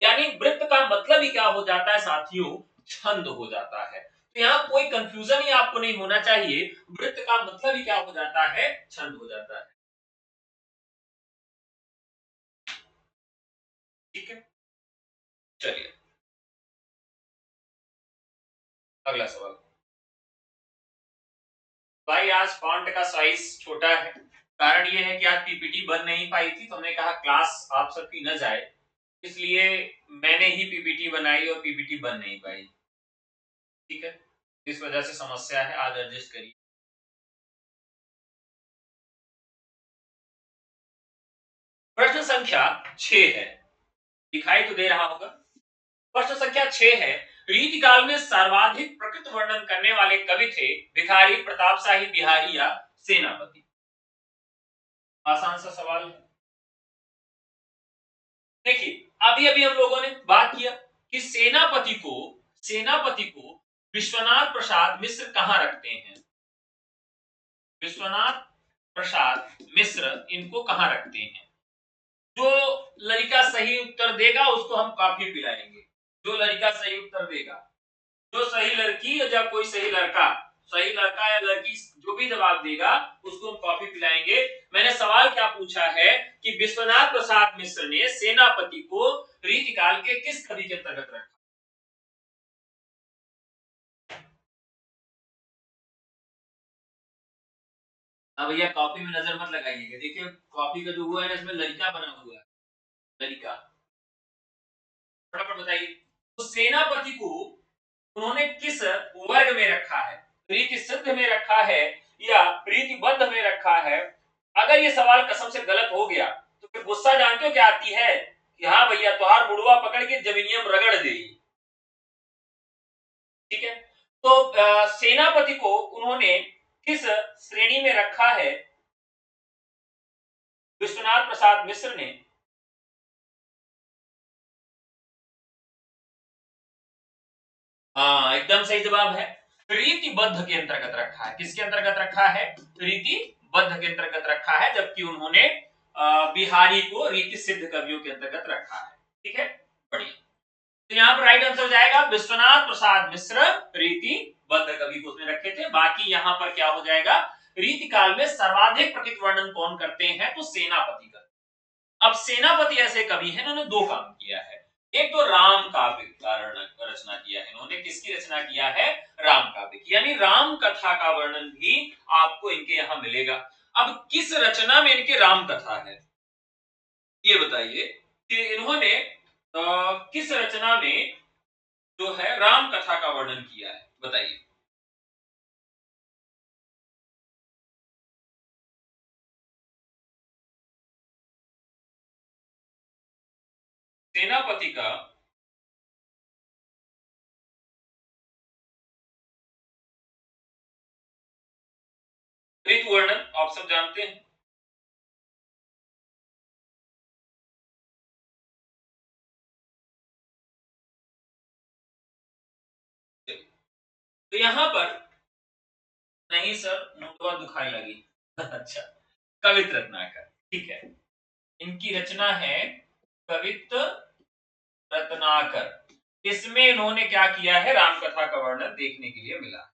यानी वृत्त का मतलब ही क्या हो जाता है साथियों? छंद हो जाता है। तो यहाँ कोई कंफ्यूजन ही आपको नहीं होना चाहिए, वृत्त का मतलब ही क्या हो जाता है? छंद हो जाता है। ठीक है, चलिए अगला सवाल। भाई आज फॉन्ट का साइज छोटा है, कारण ये है कि आज पीपीटी बन नहीं पाई थी, तो हमने कहा क्लास आप सबकी न जाए, इसलिए मैंने ही पीपीटी बनाई और पीपीटी बन नहीं पाई। ठीक है, इस वजह से समस्या है, आज एडजस्ट करिए। प्रश्न संख्या 6 है, दिखाई तो दे रहा होगा। प्रश्न संख्या 6 है, रीतिकाल में सर्वाधिक प्रकृत वर्णन करने वाले कवि थे भिखारी, प्रतापशाही, बिहारी या सेनापति। आसान सा सवाल है। देखिए, अभी अभी हम लोगों ने बात किया कि सेनापति को विश्वनाथ प्रसाद मिश्र कहां रखते हैं। विश्वनाथ प्रसाद मिश्र इनको कहां रखते हैं। जो लड़का सही उत्तर देगा उसको हम कॉफी पिलाएंगे। जो लड़का सही उत्तर देगा, जो सही लड़की या कोई सही लड़का या लड़की जो भी जवाब देगा उसको हम कॉफी पिलाएंगे। मैंने सवाल क्या पूछा है कि विश्वनाथ प्रसाद मिश्र ने सेनापति को रीतिकाल के किस कवि के अंतर्गत रखा। अब भैया कॉपी में नजर मत लगाइएगा, देखिए कॉपी का जो हुआ है ना इसमें लड़का बना हुआ है, लड़का। फटाफट बताइए, तो सेनापति को उन्होंने किस वर्ग में रखा है, रीति सिद्ध में रखा है या रीतिबद्ध में रखा है। अगर ये सवाल कसम से गलत हो गया तो फिर गुस्सा जानते हो क्या आती है कि हाँ भैया तुहार बुढ़वा पकड़ के जमीनियम रगड़ दे। ठीक है, तो सेनापति को उन्होंने किस श्रेणी में रखा है विश्वनाथ प्रसाद मिश्र ने। हाँ एकदम सही जवाब है, रीतिबद्ध के अंतर्गत रखा है। किसके अंतर्गत रखा है, रीतिबद्ध के अंतर्गत रखा है, जबकि उन्होंने बिहारी को रीति सिद्ध कवियों के अंतर्गत रखा है। ठीक है, बढ़िया। तो यहाँ पर राइट आंसर हो जाएगा विश्वनाथ प्रसाद मिश्र रीतिबद्ध कवि को उसमें रखे थे। बाकी यहाँ पर क्या हो जाएगा, रीतिकाल में सर्वाधिक प्रकृत वर्णन कौन करते हैं, तो सेनापति का। अब सेनापति ऐसे कवि हैं इन्होंने दो काम किया है। एक तो राम काव्य का रचना किया है इन्होंने। किसकी रचना किया है, राम काव्य की, यानी राम कथा का वर्णन भी आपको इनके यहाँ मिलेगा। अब किस रचना में इनके राम कथा है, ये बताइए कि इन्होंने किस रचना में जो है राम कथा का वर्णन किया है, बताइए। सेनापति का ऋतु वर्णन आप सब जानते हैं। तो यहां पर नहीं सर, मुंडवा दुखाई लगी। अच्छा, कवित्र रत्नाकर, ठीक है। इनकी रचना है कवित्र रत्नाकर। इसमें इन्होंने क्या किया है, रामकथा का वर्णन देखने के लिए मिला।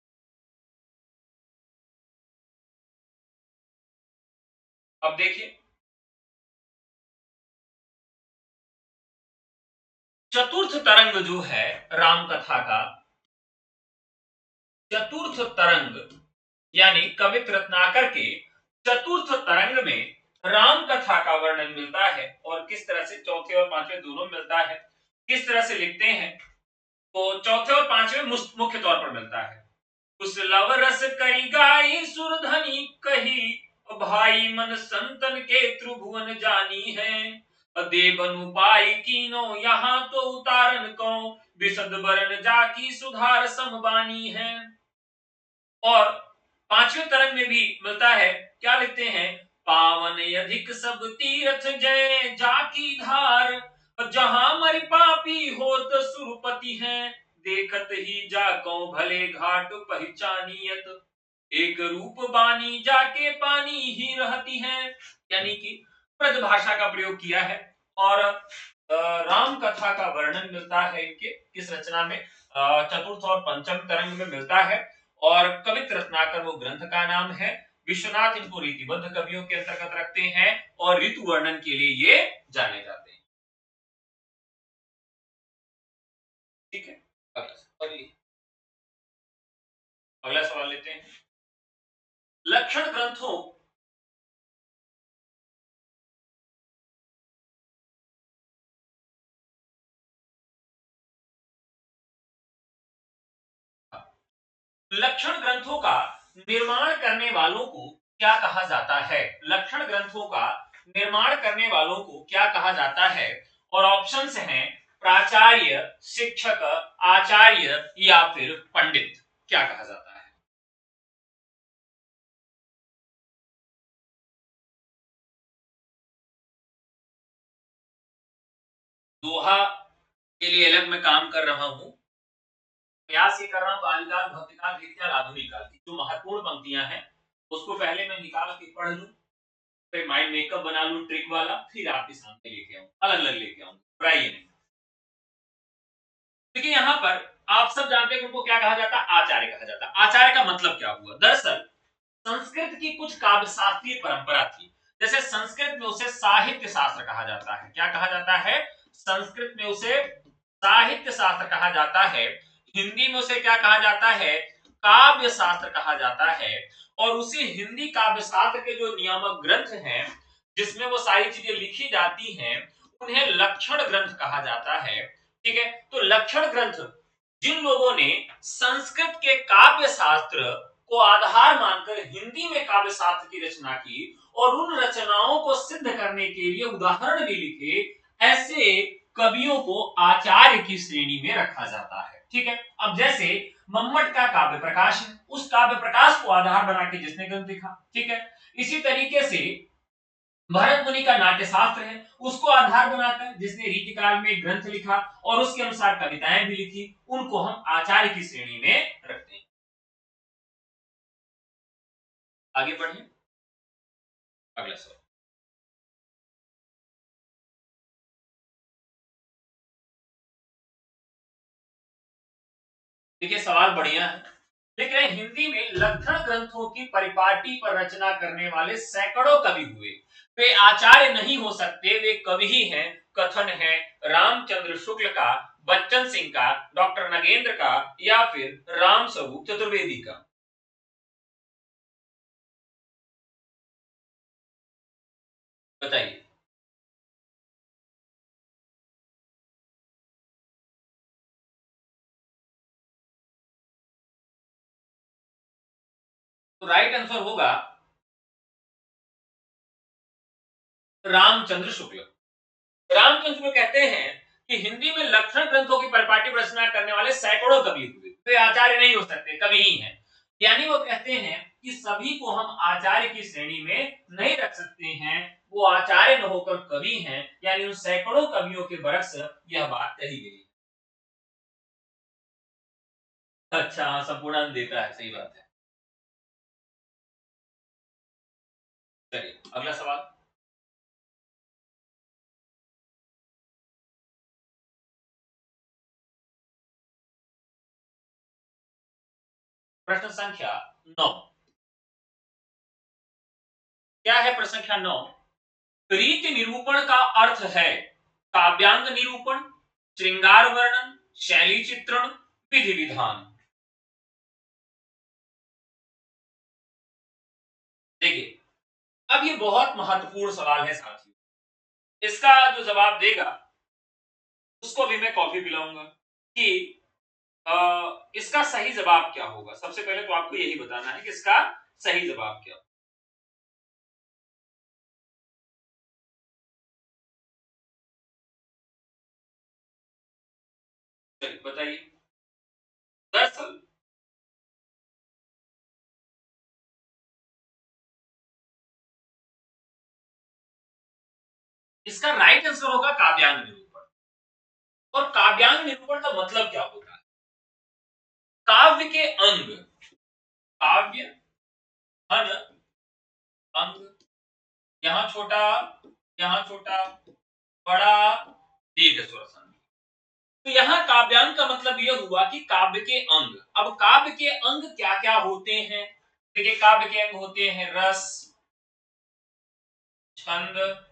अब देखिए, चतुर्थ तरंग जो है रामकथा का, चतुर्थ तरंग यानी कवित्र रत्नाकर के चतुर्थ तरंग में राम कथा का वर्णन मिलता है। और किस तरह से, चौथे और पांचवें दोनों मिलता है। किस तरह से लिखते हैं, तो चौथे और पांचवें मुख्य तौर पर मिलता है। उस लव रस करी गाई सुरधनी कही, भाई मन संतन के त्रिभुवन जानी है। देवन उपाय कीनो यहाँ तो उतारन को, विशद बरन जाकी सुधार समबानी है। और पांचवें तरंग में भी मिलता है, क्या लिखते हैं, पावन अधिक सब तीर्थ जय जाकी धार, जहां मर पापी होत सुरपति हैं, देखत ही जाको भले घाट पहचानियत, एक रूप बानी जाके पानी ही रहती है। यानी कि ब्रज भाषा का प्रयोग किया है। और राम कथा का वर्णन मिलता है इनके किस रचना में, चतुर्थ और पंचम तरंग में मिलता है। और कवित्र रत्नाकर वो ग्रंथ का नाम है। विश्वनाथ इनको रीतिबद्ध कवियों के अंतर्गत रखते हैं और ऋतु वर्णन के लिए ये जाने जाते हैं। ठीक है, अगला सवाल लेते हैं। लक्षण ग्रंथों लक्षण ग्रंथों का निर्माण करने वालों को क्या कहा जाता है? लक्षण ग्रंथों का निर्माण करने वालों को क्या कहा जाता है? और ऑप्शंस हैं प्राचार्य, शिक्षक, आचार्य या फिर पंडित। क्या कहा जाता है? दोहा के लिए अलग मैं काम कर रहा हूं। प्रयास ये कर रहा हूं बालिकाल, भक्तिकाल, गीतकाल, आधुनिक काल की जो महत्वपूर्ण पंक्तियां हैं उसको पहले मैं निकाल के पढ़ लूं, फिर माइंड मेकअप बना लूं ट्रिक वाला, फिर आपके सामने लेके आऊं, अलग अलग लेके आऊं, बुराई नहीं। देखिए यहाँ पर आप सब जानते हैं उनको क्या कहा जाता है? आचार्य कहा जाता है। आचार्य का मतलब क्या हुआ? दरअसल संस्कृत की कुछ काव्य शास्त्रीय परंपरा थी। जैसे संस्कृत में उसे साहित्य शास्त्र कहा जाता है। क्या कहा जाता है? संस्कृत में उसे साहित्य शास्त्र कहा जाता है। हिंदी में उसे क्या कहा जाता है? काव्य शास्त्र कहा जाता है। और उसी हिंदी काव्य शास्त्र के जो नियामक ग्रंथ हैं जिसमें वो सारी चीजें लिखी जाती हैं उन्हें लक्षण ग्रंथ कहा जाता है। ठीक है, तो लक्षण ग्रंथ जिन लोगों ने संस्कृत के काव्य शास्त्र को आधार मानकर हिंदी में काव्य शास्त्र की रचना की और उन रचनाओं को सिद्ध करने के लिए उदाहरण भी लिखे, ऐसे कवियों को आचार्य की श्रेणी में रखा जाता है। ठीक है, अब जैसे मम्मट का काव्य प्रकाश है, उस काव्य प्रकाश को आधार बना के जिसने ग्रंथ लिखा। ठीक है, इसी तरीके से भरत मुनि का नाट्य शास्त्र है, उसको आधार बनाकर जिसने रीतिकाल में ग्रंथ लिखा और उसके अनुसार कविताएं भी लिखी, उनको हम आचार्य की श्रेणी में रखते हैं। आगे बढ़िए, अगला सवाल। देखिए सवाल बढ़िया है। लिख रहे हिंदी में लक्षण ग्रंथों की परिपाटी पर रचना करने वाले सैकड़ों कवि हुए, वे आचार्य नहीं हो सकते, वे कवि ही हैं। कथन है रामचंद्र शुक्ल का, बच्चन सिंह का, डॉक्टर नगेंद्र का या फिर राम स्वरूप चतुर्वेदी का। बताइए। तो राइट आंसर होगा रामचंद्र शुक्ल। रामचंद्र शुक्ल कहते हैं कि हिंदी में लक्षण ग्रंथों की परिपाटी पर रचना करने वाले सैकड़ों कवि हुए, वे आचार्य नहीं हो सकते, कवि ही हैं। यानी वो कहते हैं कि सभी को हम आचार्य की श्रेणी में नहीं रख सकते हैं, वो आचार्य न होकर कवि हैं, यानी उन सैकड़ों कवियों के बरक्स यह बात कही गई। अच्छा हाँ, संपूर्ण देता है, सही बात है। चलिए अगला सवाल। प्रश्न संख्या 9। क्या है प्रश्न संख्या 9? रीति निरूपण का अर्थ है काव्यांग निरूपण, श्रृंगार वर्णन, शैली चित्रण, विधि विधान। देखिए अब ये बहुत महत्वपूर्ण सवाल है साथियों। इसका जो जवाब देगा उसको भी मैं कॉफी पिलाऊंगा कि इसका सही जवाब क्या होगा। सबसे पहले तो आपको यही बताना है कि इसका सही जवाब क्या होगा। चलिए बताइए। दरअसल इसका राइट आंसर होगा काव्यांग निरूपण। और काव्यांग निरूपण का मतलब क्या होता है? काव्य के अंग, काव्य अन अंग, यहाँ छोटा, यहाँ छोटा, बड़ा, दीर्घ स्वर संधि। तो यहाँ काव्यांग का मतलब यह हुआ कि काव्य के अंग। अब काव्य के अंग क्या क्या होते हैं? देखिए काव्य के अंग होते हैं रस, छंद,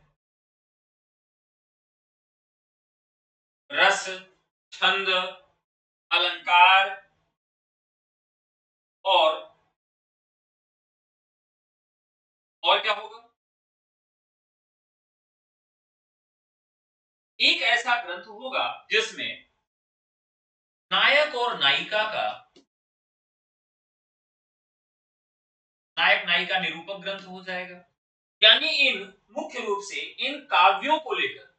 रस, छंद, अलंकार और क्या होगा? एक ऐसा ग्रंथ होगा जिसमें नायक और नायिका का नायक नायिका निरूपक ग्रंथ हो जाएगा। यानी इन मुख्य रूप से इन काव्यों को लेकर,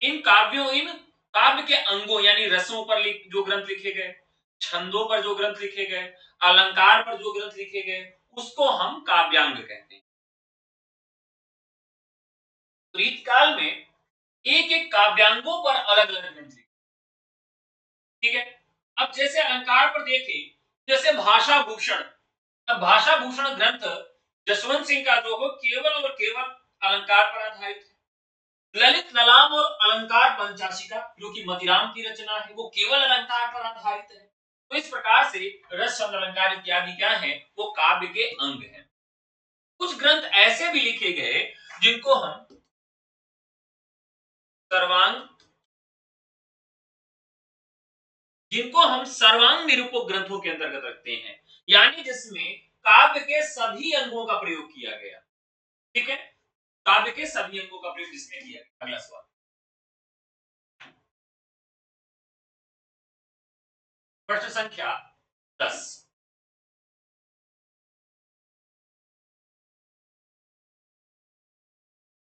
इन काव्य के अंगों यानी रसों पर जो ग्रंथ लिखे गए, छंदों पर जो ग्रंथ लिखे गए, अलंकार पर जो ग्रंथ लिखे गए, उसको हम काव्यांग कहते हैं। रीतिकाल में एक एक काव्यांगों पर अलग अलग ग्रंथ लिखे, ठीक है। अब जैसे अलंकार पर देखें, जैसे भाषा भूषण, अब भाषा भूषण ग्रंथ जसवंत सिंह का जो हो केवल और केवल अलंकार पर आधारित है। ललित ललाम और अलंकार पंचाशिका जो कि मतिराम की रचना है, वो केवल अलंकार पर आधारित है। तो इस प्रकार से रस छंद अलंकार इत्यादि क्या है, वो काव्य के अंग हैं। कुछ ग्रंथ ऐसे भी लिखे गए जिनको हम सर्वांग निरूपक ग्रंथों के अंतर्गत रखते हैं, यानी जिसमें काव्य के सभी अंगों का प्रयोग किया गया, ठीक है। काव्य के सभी अंगों का प्रयोग जिसमें किया गया। अगला सवाल, प्रश्न संख्या 10।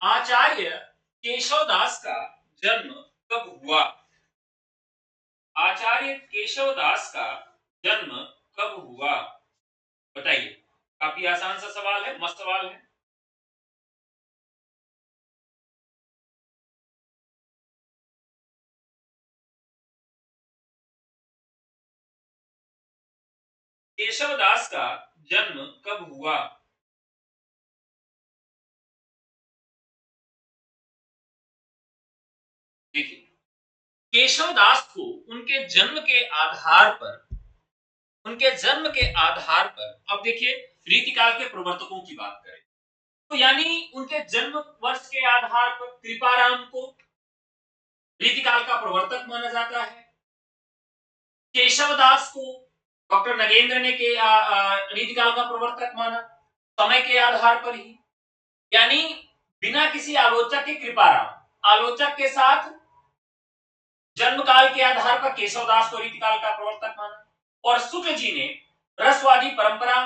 आचार्य केशवदास का जन्म कब हुआ? आचार्य केशवदास का जन्म कब हुआ? बताइए। काफी आसान सा सवाल है, मस्त सवाल है। केशवदास का जन्म कब हुआ? देखिए, केशवदास को उनके जन्म के आधार पर अब देखिए, रीतिकाल के प्रवर्तकों की बात करें तो यानी उनके जन्म वर्ष के आधार पर कृपाराम को रीतिकाल का प्रवर्तक माना जाता है। केशवदास को डॉक्टर नगेंद्र ने के रीतिकाल का प्रवर्तक माना, समय के आधार पर ही। यानी बिना किसी आलोचक के कृपाराम, आलोचक के साथ जन्म काल के आधार पर केशवदास को रीतिकाल का प्रवर्तक माना, और शुक्ल जी ने रसवादी परंपरा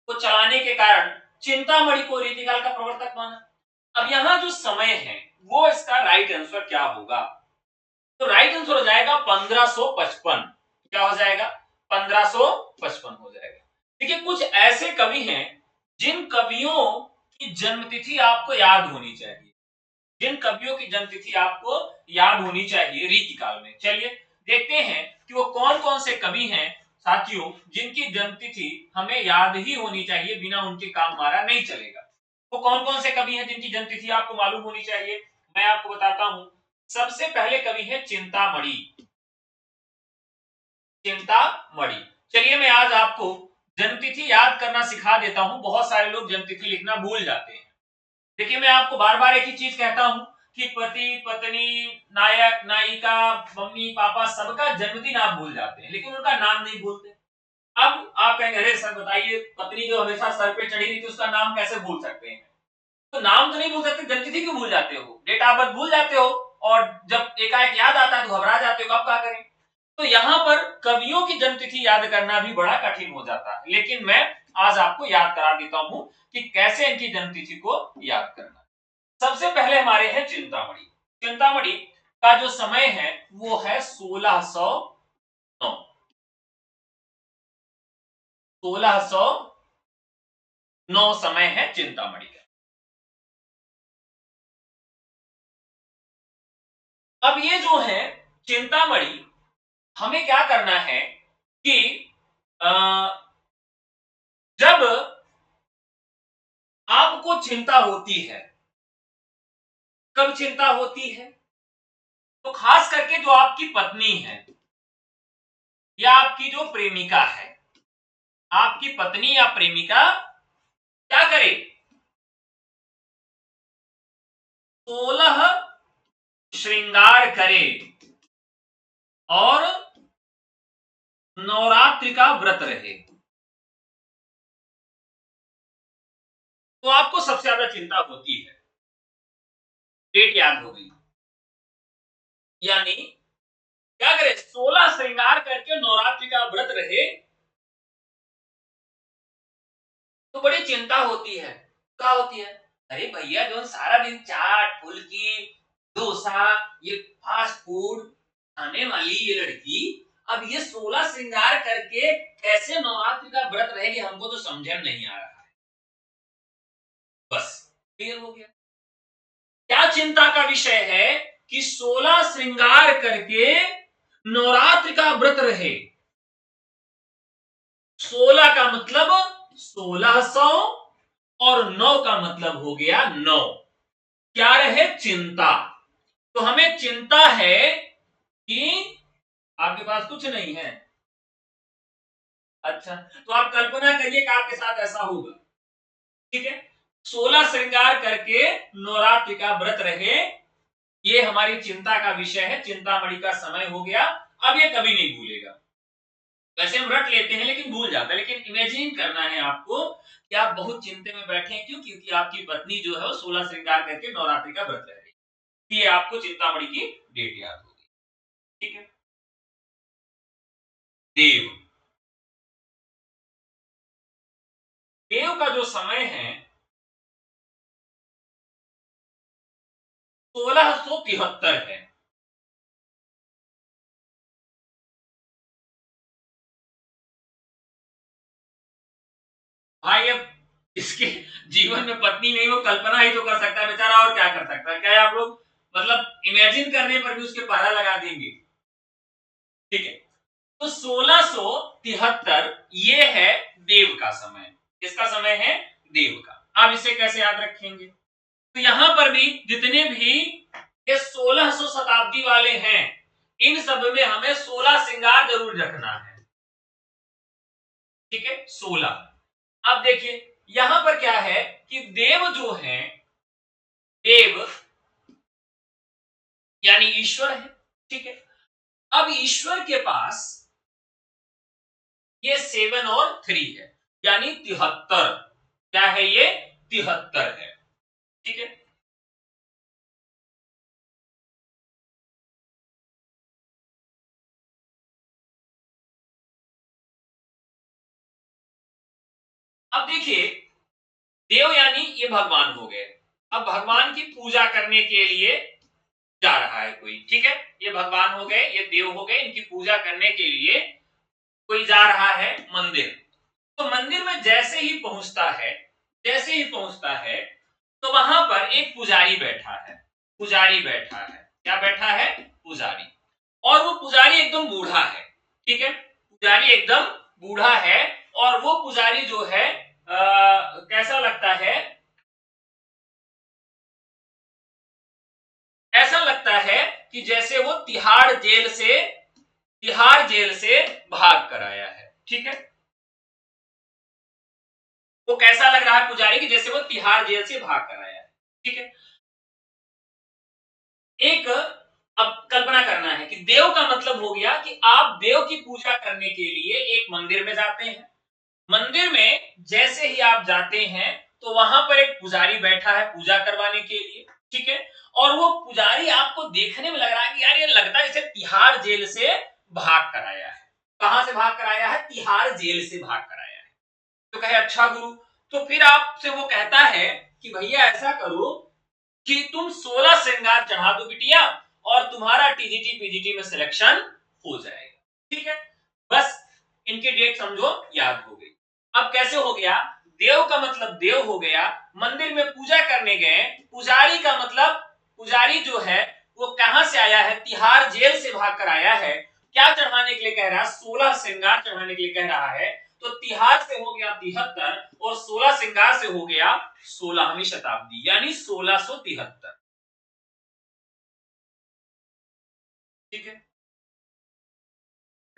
को चलाने के कारण चिंतामणि को रीतिकाल का प्रवर्तक माना। अब यहां जो समय है वो इसका राइट आंसर क्या होगा? तो राइट आंसर हो जाएगा 1555। क्या हो जाएगा? 1555 हो जाएगा। देखिए, कुछ ऐसे कवि हैं जिन कवियों की जन्मतिथि आपको याद होनी चाहिए, रीतिकाल में। चलिए देखते हैं कि वो कौन कौन से कवि हैं साथियों जिनकी जन्मतिथि हमें याद ही होनी चाहिए, बिना उनके काम हमारा नहीं चलेगा। वो कौन कौन से कवि हैं जिनकी जन्मतिथि आपको मालूम होनी चाहिए, मैं आपको बताता हूं। सबसे पहले कवि है चिंतामणि। चिंतामणि, चलिए मैं आज आपको जन्मतिथि याद करना सिखा देता हूं। बहुत सारे लोग जन्मतिथि लिखना भूल जाते हैं। देखिए, मैं आपको बार बार एक ही चीज कहता हूं कि पति पत्नी, नायक नायिका, मम्मी पापा, सबका जन्मदिन आप भूल जाते हैं लेकिन उनका नाम नहीं भूलते। अब आप कहेंगे, अरे सर बताइए, पत्नी जो हमेशा सर पे चढ़ी रहती है उसका नाम कैसे भूल सकते हैं? तो नाम तो नहीं भूल सकते, जन्मतिथि क्यों भूल जाते हो, डेट ऑफ बर्थ भूल जाते हो, और जब एकाएक याद आता है तो घबरा जाते हो, अब क्या करें? तो यहां पर कवियों की जन्मतिथि याद करना भी बड़ा कठिन हो जाता है, लेकिन मैं आज आपको याद करा देता हूं कि कैसे इनकी जन्मतिथि को याद करना। सबसे पहले हमारे हैं चिंतामणि। चिंतामणि का जो समय है वो है 1609। 1609 समय है चिंतामणि का। अब ये जो है चिंतामणि, हमें क्या करना है कि जब आपको चिंता होती है, कब चिंता होती है? तो खास करके जो आपकी पत्नी है या आपकी जो प्रेमिका है, आपकी पत्नी या प्रेमिका क्या करे? 16 श्रृंगार करे और नवरात्रि का व्रत रहे, तो आपको सबसे ज्यादा चिंता होती है। डेट याद हो गई, यानी क्या करे? 16 श्रृंगार करके नवरात्रि का व्रत रहे तो बड़ी चिंता होती है। क्या होती है? अरे भैया जो सारा दिन चाट, फुल्की, डोसा, ये फास्ट फूड खाने वाली ये लड़की अब ये 16 श्रृंगार करके कैसे नवरात्रि का व्रत रहेगी, हमको तो समझ में नहीं आ रहा है। बस क्लियर हो गया। क्या चिंता का विषय है कि 16 श्रृंगार करके नवरात्रि का व्रत रहे। 16 का मतलब 1600 और 9 का मतलब हो गया 9। क्या रहे? चिंता। तो हमें चिंता है कि आपके पास कुछ नहीं है। अच्छा, तो आप कल्पना करिए कि आपके साथ ऐसा होगा। ठीक है, 16 श्रृंगार करके नवरात्रि का व्रत रहे, ये हमारी चिंता का विषय है। चिंतामणि का समय हो गया, अब ये कभी नहीं भूलेगा। वैसे हम रट लेते हैं लेकिन भूल जाता है, लेकिन इमेजिन करना है आपको कि आप बहुत चिंता में बैठे हैं। क्यों? क्योंकि आपकी पत्नी जो है वो 16 श्रृंगार करके नवरात्रि का व्रत रह रही है। ये आपको चिंतामणि की डेट याद होगी। ठीक है, देव। देव का जो समय है 1673 है। भाई अब इसके जीवन में पत्नी नहीं, वो कल्पना ही तो कर सकता है बेचारा, और क्या कर सकता है? क्या आप लोग मतलब इमेजिन करने पर भी उसके पहरा लगा देंगे? ठीक है, तो 1673 ये है देव का समय। किसका समय है? देव का। अब इसे कैसे याद रखेंगे? तो यहां पर भी जितने भी ये 1600 शताब्दी वाले हैं, इन सब में हमें 16 श्रृंगार जरूर रखना है। ठीक है, 16। अब देखिए यहां पर क्या है कि देव जो है, देव यानी ईश्वर है। ठीक है, अब ईश्वर के पास ये 7 और 3 है, यानी 73। क्या है ये? 73 है। ठीक है, अब देखिए देव यानी ये भगवान हो गए। अब भगवान की पूजा करने के लिए जा रहा है कोई। ठीक है, ये भगवान हो गए, ये देव हो गए, इनकी पूजा करने के लिए कोई जा रहा है मंदिर। तो मंदिर में जैसे ही पहुंचता है, जैसे ही पहुंचता है तो वहां पर एक पुजारी बैठा है। पुजारी बैठा है। क्या बैठा है? पुजारी। और वो पुजारी एकदम बूढ़ा है। ठीक है, पुजारी एकदम बूढ़ा है। और वो पुजारी जो है कैसा लगता है? ऐसा लगता है कि जैसे वो तिहाड़ जेल से भाग कर आया है। ठीक है, वो कैसा लग रहा है पुजारी की? जैसे वो तिहाड़ जेल से भाग कर आया है। ठीक है, एक अब कल्पना करना है कि देव का मतलब हो गया कि आप देव की पूजा करने के लिए एक मंदिर में जाते हैं। मंदिर में जैसे ही आप जाते हैं तो वहां पर एक पुजारी बैठा है पूजा करवाने के लिए। ठीक है, और वो पुजारी आपको देखने में लग रहा है कि यार ये लगता है इसे तिहाड़ जेल से भाग कर आया है। कहां से भाग कर आया है? तिहाड़ जेल से भाग कर आया है। तो कहे अच्छा गुरु, तो फिर आपसे वो कहता है कि भैया ऐसा करो कि तुम 16 श्रृंगार चढ़ा दो बिटिया, और तुम्हारा टीजीटी पीजीटी में सिलेक्शन हो जाएगा। ठीक है, बस इनकी डेट समझो याद हो गई। अब कैसे हो गया? देव का मतलब देव हो गया, मंदिर में पूजा करने गए। पुजारी का मतलब पुजारी जो है वो कहां से आया है? तिहाड़ जेल से भाग कर आया है। क्या चढ़ाने के लिए कह रहा है? 16 श्रृंगार चढ़ाने के लिए कह रहा है। तो तिहाड़ से हो गया 73 और 16 श्रृंगार से हो गया 16वीं शताब्दी, यानी 1673। ठीक है,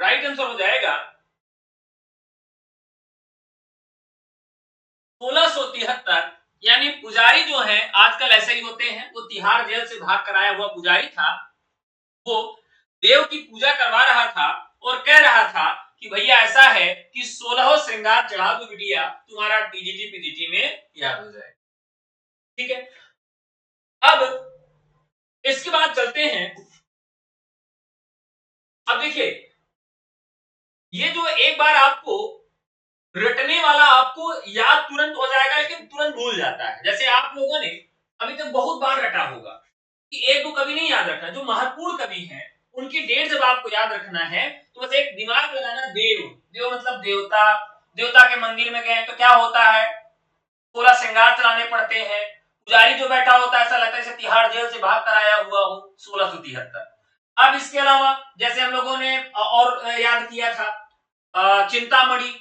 राइट आंसर हो जाएगा 1673। यानी पुजारी जो है आजकल ऐसे ही होते हैं, वो तिहाड़ जेल से भाग कर आया हुआ पुजारी था। वो देव की पूजा करवा रहा था और कह रहा था कि भैया ऐसा है कि 16 श्रृंगार चढ़ा दो बिटिया, तुम्हारा टीजीटी पीजीटी में याद हो जाए। ठीक है, अब इसके बाद चलते हैं। अब देखिए ये जो एक बार आपको रटने वाला आपको याद तुरंत याद रखना, जो महत्वपूर्ण कवि हैं उनकी डेट जब आपको याद रखना है तो बस एक दिमाग लगाना, देव, देव मतलब देवता, देवता के मंदिर में गए तो क्या होता है, 16 श्रृंगार चलाने पड़ते हैं, पुजारी जो बैठा होता है ऐसा लगता है जैसे तिहाड़ जेल से भाग कर आया हुआ हो 1673। अब इसके अलावा जैसे हम लोगों ने और याद किया था चिंतामणि,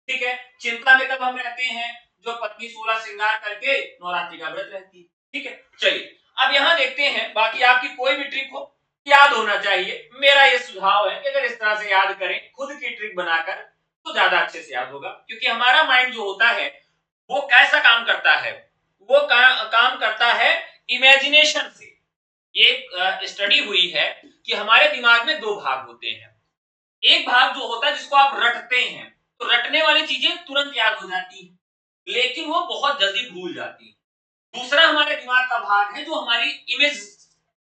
ठीक है, चिंता में कब हम रहते हैं, जो पत्नी 16 श्रृंगार करके नवरात्रि का व्रत रहती है, ठीक है। चलिए अब यहां देखते हैं, बाकी आपकी कोई भी ट्रिक हो याद होना चाहिए, मेरा ये सुझाव है कि अगर इस तरह से याद करें खुद की ट्रिक बनाकर तो ज्यादा अच्छे से याद होगा, क्योंकि हमारा माइंड जो होता है वो कैसा काम करता है, वो काम करता है इमेजिनेशन से। ये स्टडी हुई है कि हमारे दिमाग में दो भाग होते हैं, एक भाग जो होता है जिसको आप रटते हैं, तो रटने वाली चीजें तुरंत याद हो जाती है लेकिन वो बहुत जल्दी भूल जाती है। दूसरा हमारे दिमाग का भाग है जो हमारी इमेज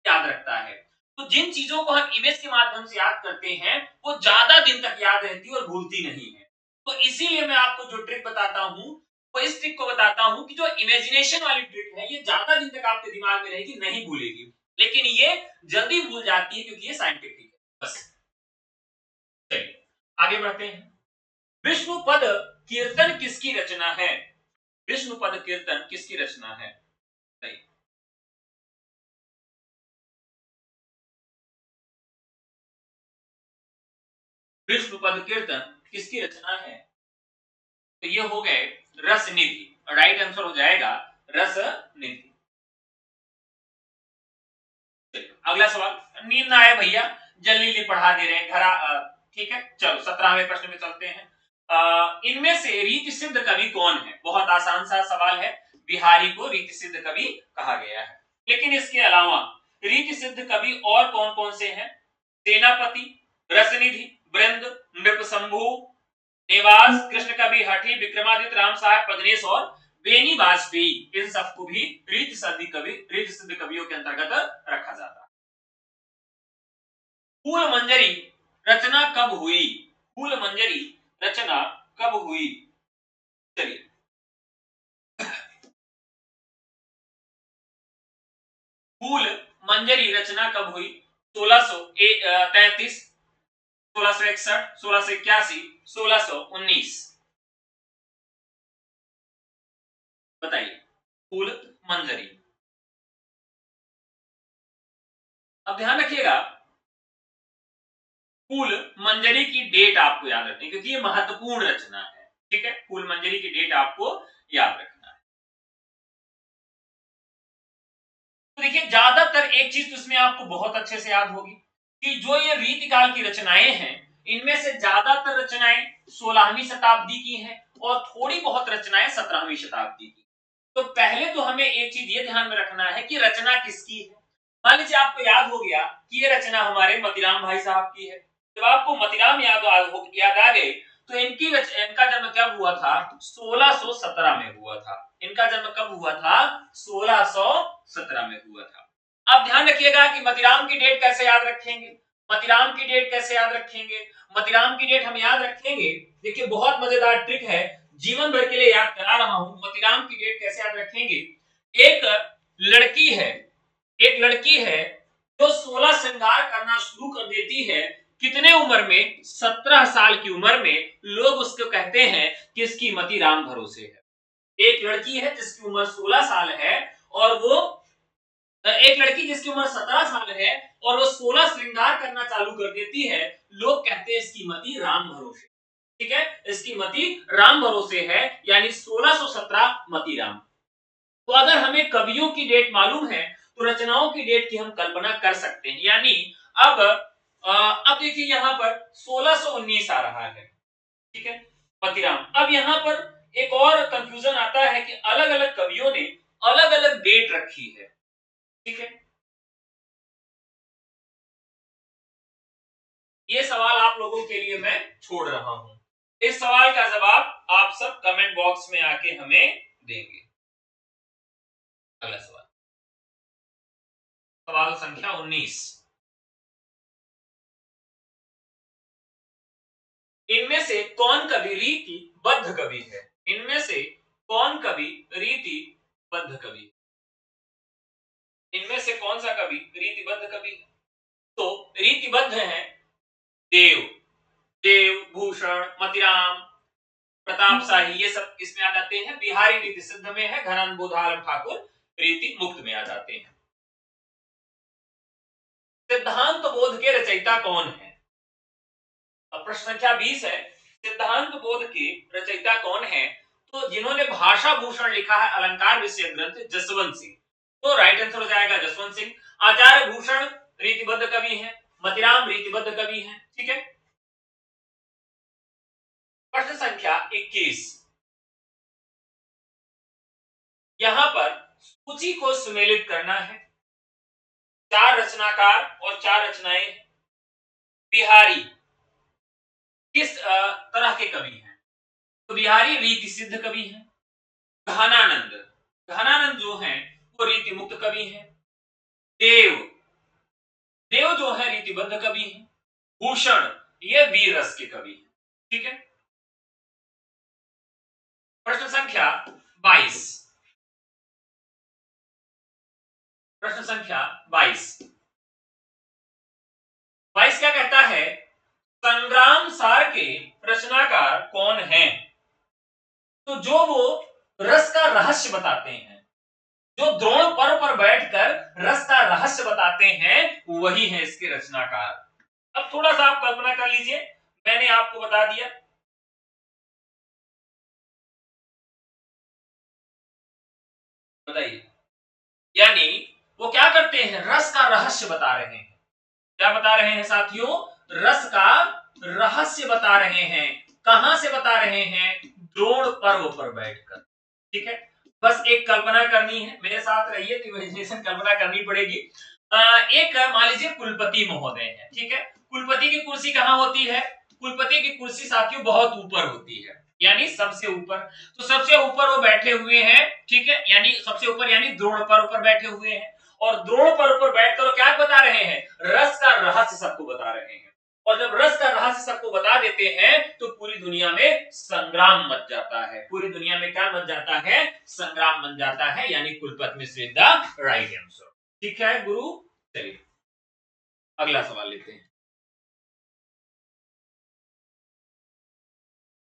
याद रखता है, तो जिन चीजों को हम इमेज के माध्यम से याद करते हैं वो ज्यादा दिन तक याद रहती है और भूलती नहीं है। तो इसीलिए मैं आपको जो ट्रिक बताता हूं वो इस ट्रिक को बताता हूं कि जो इमेजिनेशन वाली ट्रिक है ये ज्यादा दिन तक आपके दिमाग में रहेगी, नहीं भूलेगी, लेकिन ये जल्दी भूल जाती है क्योंकि ये साइंटिफिक है। बस चलिए आगे बढ़ते हैं। विष्णु पद कीर्तन किसकी रचना है, विष्णु पद कीर्तन किसकी रचना है, सही। विष्णु पद कीर्तन किसकी रचना है, तो ये हो गए रस निधि, राइट आंसर हो जाएगा रस निधि। अगला सवाल, नींद ना आए भैया, जल्दी जल्दी पढ़ा दे रहे हैं घर, ठीक है। चलो 17वें प्रश्न में चलते हैं। इनमें से रीति सिद्ध कवि कौन है, बहुत आसान सा सवाल है, बिहारी को रीति सिद्ध कवि कहा गया है, लेकिन इसके अलावा रीति सिद्ध कवि और कौन कौन से हैं, सेनापति, रसनिधि, वृंद, नृपशंभु, नेवास, कृष्ण कवि, हठी, विक्रमादित्य, राम साहब, पदनेश और बेनी वाजपेयी, इन सबको भी रीति सिद्ध कवियों के अंतर्गत रखा जाता है। फूल मंजरी रचना कब हुई, फूल मंजरी रचना कब हुई, चलिए फूल मंजरी रचना कब हुई, 1633, 1661, 1681, 1619, बताइए फूल मंजरी। अब ध्यान रखिएगा फूल मंजरी की डेट आपको याद रखनी, क्योंकि ये महत्वपूर्ण रचना है, ठीक है, फूल मंजरी की डेट आपको याद रखना है। तो देखिए ज्यादातर एक चीज तो इसमें आपको बहुत अच्छे से याद होगी कि जो ये रीतिकाल की रचनाएं हैं इनमें से ज्यादातर रचनाएं 16वीं शताब्दी की हैं और थोड़ी बहुत रचनाएं 17वीं शताब्दी की। तो पहले तो हमें एक चीज ये ध्यान में रखना है कि रचना किसकी है। मान लीजिए आपको याद हो गया कि ये रचना हमारे मतीराम भाई साहब की है, जब आपको मतीराम याद आ गए तो इनका जन्म कब हुआ था, 1617 में हुआ था, इनका जन्म कब हुआ था, 1617 में हुआ था। अब ध्यान रखिएगा कि मतीराम की डेट कैसे याद रखेंगे, मतीराम की डेट कैसे याद रखेंगे, मतीराम की डेट हम याद रखेंगे, देखिए बहुत मजेदार ट्रिक है, जीवन भर के लिए याद करा रहा हूं। मतीराम की डेट कैसे याद रखेंगे, एक लड़की है, एक लड़की है जो 16 श्रृंगार करना शुरू कर देती है, कितने उम्र में, 17 साल की उम्र में, लोग उसको कहते हैं कि इसकी मति राम भरोसे है। एक लड़की है जिसकी उम्र 16 साल है और वो एक लड़की जिसकी उम्र 17 साल है और वो 16 श्रृंगार करना चालू कर देती है, लोग कहते हैं इसकी मति राम भरोसे, ठीक है, इसकी मति राम भरोसे है, यानी 1617 मति राम। तो अगर हमें कवियों की डेट मालूम है तो रचनाओं की डेट की हम कल्पना कर सकते हैं, यानी अब देखिए यहां पर 1619 आ रहा है, ठीक है, मतीराम। अब यहां पर एक और कंफ्यूजन आता है कि अलग अलग कवियों ने अलग अलग डेट रखी है, ठीक है। ये सवाल आप लोगों के लिए मैं छोड़ रहा हूं, इस सवाल का जवाब आप सब कमेंट बॉक्स में आके हमें देंगे। अगला सवाल, सवाल संख्या 19, इनमें से कौन कवि रीतिबद्ध कवि है, इनमें से कौन कवि रीतिबद्ध कवि, इनमें से कौन सा कवि रीतिबद्ध रीतिबद्ध कवि है। तो रीतिबद्ध है देव, देव, भूषण, मतिराम, प्रताप शाही, ये सब इसमें आ जाते हैं। बिहारी रीति सिद्ध में है, घरान बोधाल ठाकुर रीति मुक्त में आ जाते हैं। सिद्धांत बोध के रचयिता कौन है? अब प्रश्न संख्या 20 है, सिद्धांत बोध के रचयिता कौन है? तो जिन्होंने भाषा भूषण लिखा है अलंकार विषय ग्रंथ, जसवंत सिंह। तो राइट आंसर हो जाएगा जसवंत सिंह। आचार्य भूषण रीतिबद्ध कवि हैं, मतिराम रीतिबद्ध कवि हैं। ठीक है। प्रश्न संख्या 21, यहां पर सूची को सुमेलित करना है। 4 रचनाकार और 4 रचनाएं। बिहारी किस तरह के कवि हैं? तो बिहारी रीति सिद्ध कवि हैं। घनानंद, घनानंद जो हैं वो रीति मुक्त कवि हैं। देव, देव जो है रीतिबद्ध कवि हैं। भूषण ये वीर रस के कवि हैं। ठीक है। प्रश्न संख्या 22, प्रश्न संख्या 22 क्या कहता है? संग्राम सार के रचनाकार कौन हैं? तो जो वो रस का रहस्य बताते हैं, जो द्रोण पर्व पर बैठकर रस का रहस्य बताते हैं, वही है इसके रचनाकार। अब थोड़ा सा आप कल्पना कर लीजिए, मैंने आपको बता दिया, बताइए। यानी वो क्या करते हैं? रस का रहस्य बता रहे हैं। क्या बता रहे हैं साथियों? रस का रहस्य बता रहे हैं। कहां से बता रहे हैं? द्रोण पर्व पर बैठकर। ठीक है। बस एक कल्पना करनी है, मेरे साथ रहिए तो इमेजिनेशन कल्पना करनी पड़ेगी। एक मान लीजिए कुलपति महोदय है। ठीक है। कुलपति की कुर्सी कहां होती है? कुलपति की कुर्सी साथियों बहुत ऊपर होती है, यानी सबसे ऊपर। तो सबसे ऊपर वो बैठे हुए हैं। ठीक है। यानी सबसे ऊपर यानी द्रोण पर्व पर बैठे हुए हैं। और द्रोण पर्व पर बैठकर वो क्या बता रहे हैं? रस का रहस्य सबको बता रहे हैं। और जब रस का रहस्य सबको बता देते हैं तो पूरी दुनिया में संग्राम मच जाता है। पूरी दुनिया में क्या मच जाता है? संग्राम मच जाता है। यानी कुलपति मिश्र द राइट आंसर। ठीक है गुरु। चलिए अगला सवाल लेते हैं।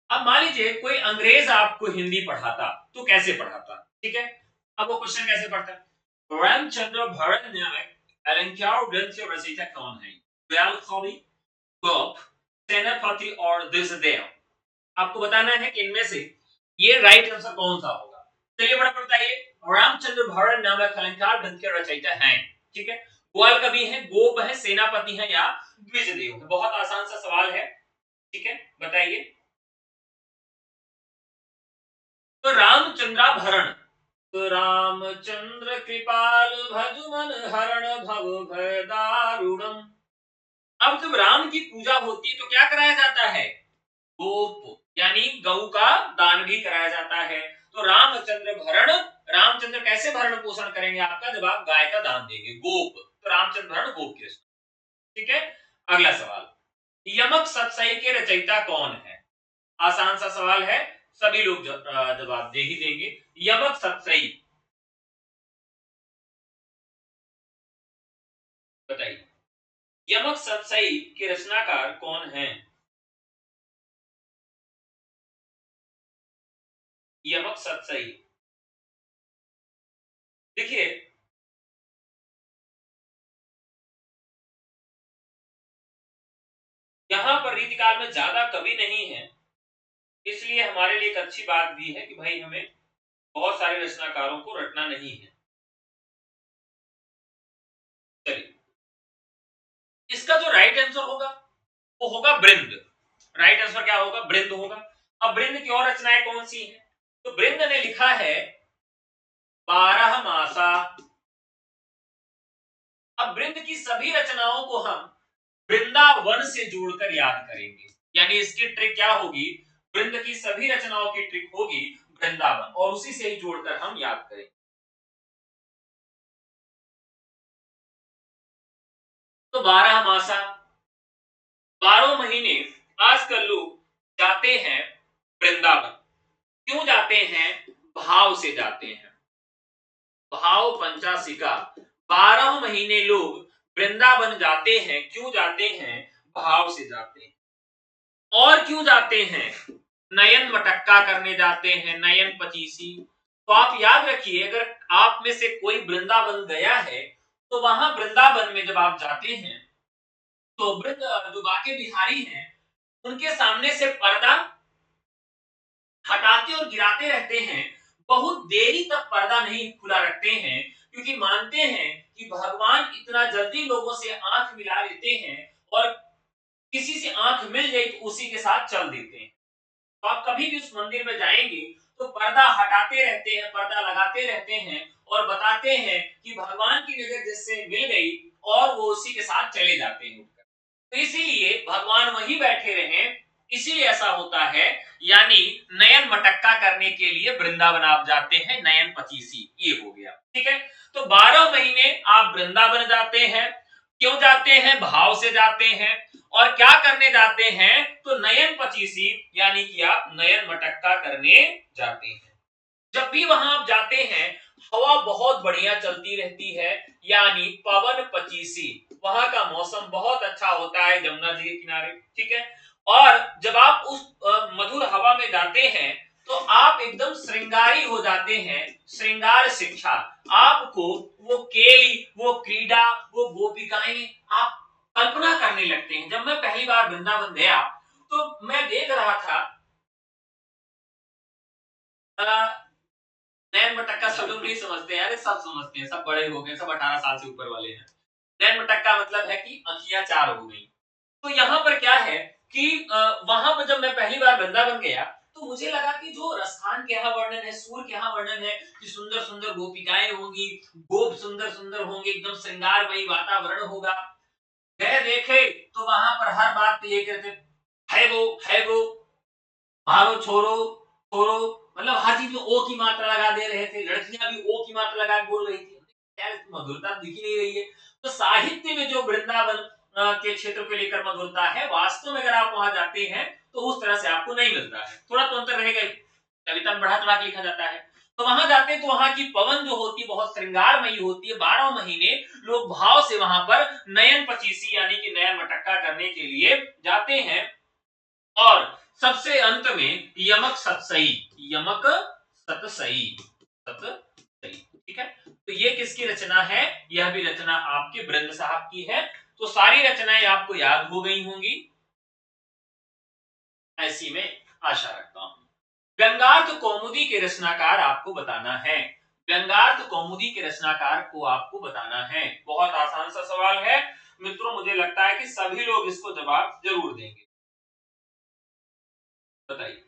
अब मान लीजिए कोई अंग्रेज आपको हिंदी पढ़ाता, तो कैसे पढ़ाता? ठीक है। अब वो क्वेश्चन कैसे पढ़ता है? रामचंद्र भारत नामक अलंकार ग्रंथ के रचयिता कौन है? दयाल कवि, गोप, सेनापति और देशदेव। आपको बताना है कि इनमें से ये राइट आंसर कौन सा होगा। चलिए बड़ा बताइए। रामचंद्र भारत नामक अलंकार ग्रंथ के रचयिता हैं। ठीक है। ग्वाल कवि हैं, गोप है, सेनापति है या द्विजदेव है? बहुत आसान सा सवाल है। ठीक है, बताइए। तो रामचंद्राभरण, तो रामचंद्र कृपाल भजुमन हरण भव भय दारुणम। अब जब राम की पूजा होती है तो क्या कराया जाता है? गोप यानी गौ का दान भी कराया जाता है। तो रामचंद्र भरण, रामचंद्र कैसे भरण पोषण करेंगे आपका? जब आप गाय का दान देंगे। गोप, तो रामचंद्र भरण गोप के। ठीक है। अगला सवाल, यमक सतसई के रचयिता कौन है? आसान सा सवाल है, सभी लोग जवाब दे ही देंगे। यमक सतसई, बताइए। यमक सतसई के रचनाकार कौन है? यमक सतसई, देखिए यहां पर रीतिकाल में ज्यादा कवि नहीं है, इसलिए हमारे लिए एक अच्छी बात भी है कि भाई हमें बहुत सारे रचनाकारों को रटना नहीं है। चलिए, इसका जो राइट आंसर होगा वो होगा बृंद। राइट आंसर क्या होगा? बृंद होगा। अब बृंद की और रचनाएं कौन सी हैं? तो बृंद ने लिखा है 12 मासा। अब बृंद की सभी रचनाओं को हम वृंदावन से जोड़कर याद करेंगे। यानी इसकी ट्रिक क्या होगी? वृंद की सभी रचनाओं की ट्रिक होगी वृंदावन, और उसी से ही जोड़कर हम याद करेंगे। तो 12 मासा, 12 महीने आजकल लोग जाते हैं वृंदावन। क्यों जाते हैं? भाव से जाते हैं। भाव पंचाशिका, 12 महीने लोग वृंदावन जाते हैं, क्यों जाते हैं? भाव से जाते हैं। और क्यों जाते हैं? नयन मटक्का करने जाते हैं, नयन पचीसी। तो आप याद रखिए, अगर आप में से कोई वृंदावन गया है, तो वहां वृंदावन में जब आप जाते हैं, तो वृंद जो बाके बिहारी हैं, उनके सामने से पर्दा हटाते और गिराते रहते हैं। बहुत देरी तक पर्दा नहीं खुला रखते हैं, क्योंकि मानते हैं कि भगवान इतना जल्दी लोगों से आंख मिला लेते हैं, और किसी से आंख मिल जाए तो उसी के साथ चल देते हैं। तो आप कभी भी उस मंदिर में जाएंगे तो पर्दा हटाते रहते हैं, पर्दा लगाते रहते हैं, और बताते हैं कि भगवान की नजर जिससे मिल गई और वो उसी के साथ चले जाते हैं। तो इसीलिए भगवान वहीं बैठे रहे, इसीलिए ऐसा होता है। यानी नयन मटक्का करने के लिए वृंदावन आप जाते हैं, नयन पचीसी, ये हो गया। ठीक है, तो 12 महीने आप वृंदावन जाते हैं। क्यों जाते हैं? भाव से जाते हैं। और क्या करने जाते हैं? तो नयन पचीसी, यानी कि आप नयन मटक्का करने जाते हैं। जब भी वहां आप जाते हैं, हवा बहुत बढ़िया चलती रहती है, यानी पवन पचीसी। वहां का मौसम बहुत अच्छा होता है जमुना जी के किनारे। ठीक है, और जब आप उस मधुर हवा में जाते हैं, तो आप एकदम श्रृंगारी हो जाते हैं। श्रृंगार शिक्षा आपको, वो केली, वो क्रीड़ा, वो गोपिकाएं, आप कल्पना करने लगते हैं। जब मैं पहली बार वृंदावन गया, तो मैं देख रहा था, नैन मटक्का सब लोग नहीं समझते हैं, अरे सब समझते हैं, सब बड़े हो गए, सब 18 साल से ऊपर वाले हैं। नैन मटक्का मतलब है कि आंखियां चार हो गई। तो यहाँ पर क्या है कि वहां पर जब मैं पहली बार वृंदावन गया, तो मुझे लगा कि जो रसखान के यहाँ वर्णन है, सूर के यहाँ वर्णन है कि सुंदर सुंदर गोपिकाएं होंगी, गोप सुंदर सुंदर होंगे, एकदम श्रृंगारमयी वातावरण होगा। गए देखे तो वहां पर हर बात ये कहते, है वो, मारो छोरो, छोरो, मतलब हर चीज में ओ की मात्रा लगा दे रहे थे। लड़कियां भी ओ की मात्रा लगा के बोल रही थी। यार मधुरता दिख ही नहीं रही है। तो साहित्य में जो वृंदावन के क्षेत्र को लेकर मधुरता है, वास्तव में अगर आप वहां जाते हैं तो उस तरह से आपको नहीं मिलता है। थोड़ा तो अंतर रहेगा ही, कविता में बढ़ा चढ़ा के लिखा जाता है। तो वहां जाते हैं तो वहां की पवन जो होती है बहुत श्रृंगारमयी होती है। 12 महीने लोग भाव से वहां पर नयन पचीसी यानी कि नयन मटक्का करने के लिए जाते हैं। और सबसे अंत में यमक सतसई, यमक सतसई, सतसई। ठीक है, तो ये किसकी रचना है? यह भी रचना आपके वृंद साहब की है। तो सारी रचनाएं आपको याद हो गई होंगी, ऐसी में आशा रखता हूं। व्यंगार्थ कौमुदी के रचनाकार आपको बताना है। व्यंगार्थ कौमुदी के रचनाकार को आपको बताना है। बहुत आसान सा सवाल है मित्रों, मुझे लगता है कि सभी लोग इसको जवाब जरूर देंगे। बताइए।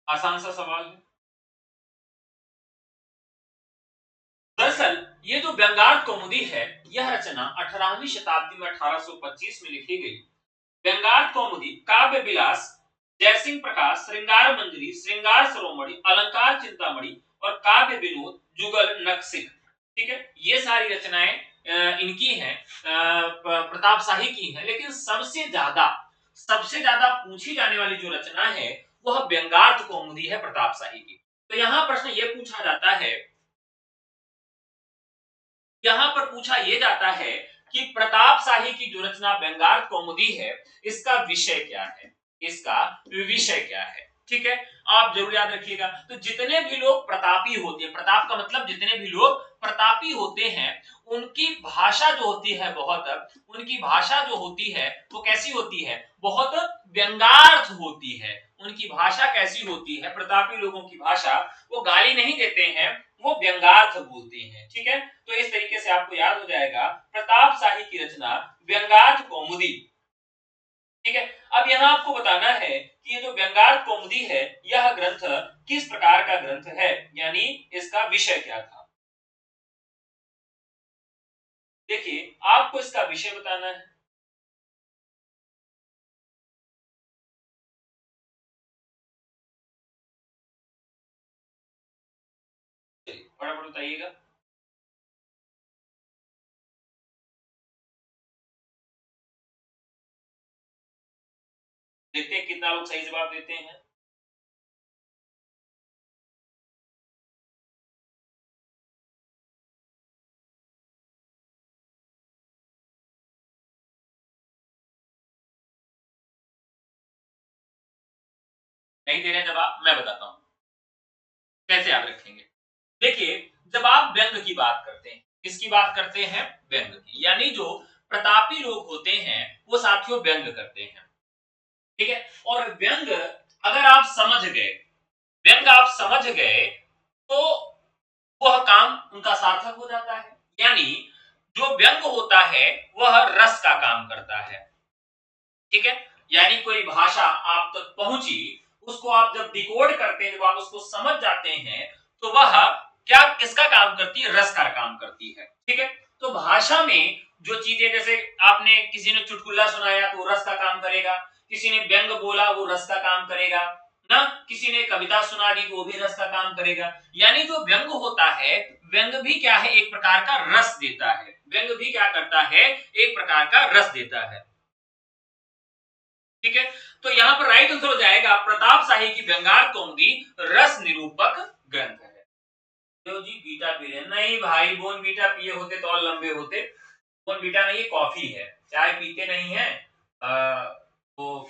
आसान सा सवाल है। दरअसल ये जो व्यंगार्थ कौमुदी है, यह रचना 18वीं शताब्दी में 1825 में लिखी गई। व्यंगार्थ कौमुदी काव्य विलास, जयसिंह प्रकाश, श्रृंगार मंजरी, श्रृंगार सरोमणि, अलंकार चिंतामणि और काव्य विनोद, जुगल नक्सिक। ठीक है, ये सारी रचनाएं इनकी हैं, प्रताप शाही की हैं। लेकिन सबसे ज्यादा पूछी जाने वाली जो रचना है वह व्यंगार्थ कौमुदी है प्रताप शाही की। तो यहाँ प्रश्न ये पूछा जाता है, यहाँ पर पूछा यह जाता है कि प्रताप शाही की जो रचना व्यंगार्थ कौमुदी है, इसका विषय क्या है? इसका विषय क्या है? ठीक है, आप जरूर याद रखिएगा। तो जितने भी लोग प्रतापी होते हैं, प्रताप का मतलब जितने भी लोग प्रतापी होते हैं, उनकी भाषा जो होती है उनकी भाषा जो होती है वो कैसी होती है? बहुत व्यंगार्थ होती है। उनकी भाषा कैसी होती है? प्रतापी लोगों की भाषा, वो गाली नहीं देते हैं, वो व्यंगार्थ बोलते हैं। ठीक है, तो इस तरीके से आपको याद हो जाएगा प्रताप शाही की रचना व्यंगार्थ कौमुदी। ठीक है, अब यहाँ आपको बताना है कि ये जो व्यंगार्थ कौमुदी है, यह ग्रंथ किस प्रकार का ग्रंथ है, यानी इसका विषय क्या था। देखिए, आपको इसका विषय बताना है। फटाफट बताइएगा। देखते हैं कितना लोग सही जवाब देते हैं। नहीं दे रहे जवाब, मैं बताता हूं कैसे याद रखेंगे। देखिए, जब आप व्यंग की बात करते हैं, किसकी बात करते हैं? व्यंग की, यानी जो प्रतापी लोग होते हैं वो साथियों व्यंग करते हैं। ठीक है, और व्यंग अगर आप समझ गए, व्यंग आप समझ गए तो वह काम उनका सार्थक हो जाता है। यानी जो व्यंग होता है वह रस का काम करता है। ठीक है, यानी कोई भाषा आप तक पहुंची, उसको आप जब डिकोड करते हैं, जब आप उसको समझ जाते हैं, तो वह क्या किसका काम करती है? रस का काम करती है। ठीक है, तो भाषा में जो चीजें, जैसे आपने किसी ने चुटकुला सुनाया तो रस का काम करेगा, किसी ने व्यंग बोला वो रस का काम करेगा ना, किसी ने कविता सुना दी तो वो भी रस का काम करेगा। यानी जो व्यंग होता है, व्यंग भी क्या है? एक प्रकार का रस देता है। व्यंग भी क्या करता है? एक प्रकार का रस देता है। ठीक है, तो यहां पर राइट आंसर हो जाएगा प्रताप शाही की व्यंगार कौमुदी रस निरूपक ग्रंथ है। तो जी बीटा पी रहे नहीं भाई, बोन बीटा पिए होते तो और लंबे होते। बोन बीटा नहीं, ये कॉफी है, चाय पीते नहीं है। तो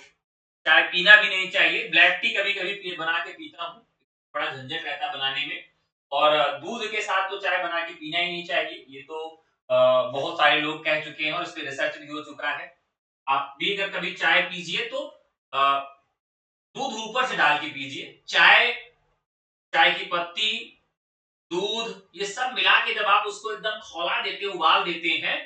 चाय पीना भी नहीं चाहिए। ब्लैक टी कभी कभी बना के पीता हूँ, बड़ा झंझट रहता है बनाने में। और दूध के साथ तो चाय बना के पीना ही नहीं चाहिए, ये तो बहुत सारे लोग कह चुके हैं और इस पे रिसर्च भी हो चुका है। आप भी अगर कभी चाय पीजिए तो दूध ऊपर से डाल के पीजिए। चाय, चाय की पत्ती, दूध, ये सब मिला के जब आप उसको एकदम खौला देते हो, उबाल देते हैं,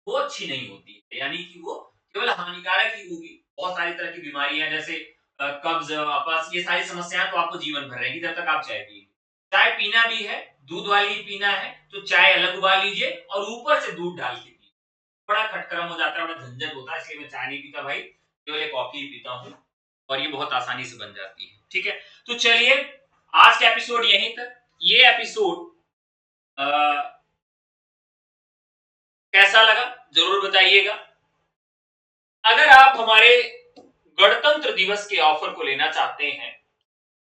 वो अच्छी नहीं होती है। यानी कि वो केवल हानिकारक ही होगी। बहुत सारी तरह की बीमारियां जैसे कब्ज, अपच, ये सारी समस्याएं तो आपको जीवन भर रहेगी जब तक आप चाय पिएंगे। चाय पीना भी है, दूध वाली ही पीना है, तो चाय अलग उबाल लीजिए और ऊपर से दूध डाल के पीजिए। बड़ा खटकरम हो जाता है, बड़ा झंझट होता है, इसलिए मैं चाय नहीं पीता भाई, केवल एक कॉफी ही पीता हूँ और ये बहुत आसानी से बन जाती है। ठीक है, तो चलिए आज का एपिसोड यहीं तक। ये एपिसोड कैसा लगा जरूर बताइएगा। अगर आप हमारे गणतंत्र दिवस के ऑफर को लेना चाहते हैं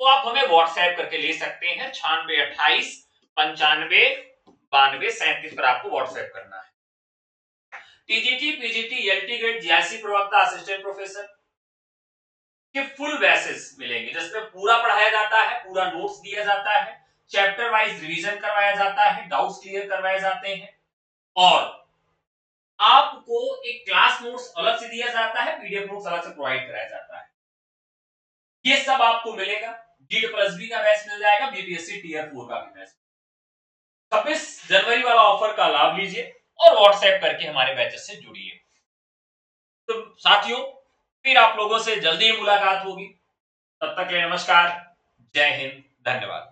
तो आप हमें व्हाट्सएप करके ले सकते हैं। 9628 95 92 37 पर आपको व्हाट्सएप करना है। TGT, PGT, LT grade, GIC प्रवक्ता, असिस्टेंट प्रोफेसर के फुल बैचेस मिलेंगे, जिसमें पूरा पढ़ाया जाता है, पूरा नोट्स दिया जाता है, चैप्टर वाइज रिवीजन करवाया जाता है, डाउट्स क्लियर करवाए जाते हैं और आपको एक क्लास नोट्स अलग से दिया जाता है, पीडीएफ नोट्स अलग से प्रोवाइड कराया जाता है। ये सब आपको मिलेगा। डीड प्लस बी का बैच मिल जाएगा, बीपीएससी टीयर 4 का भी बैच। 26 जनवरी वाला ऑफर का लाभ लीजिए और व्हाट्सएप करके हमारे बैचेस से जुड़िए। तो साथियों, फिर आप लोगों से जल्दी ही मुलाकात होगी। तब तक के लिए नमस्कार, जय हिंद, धन्यवाद।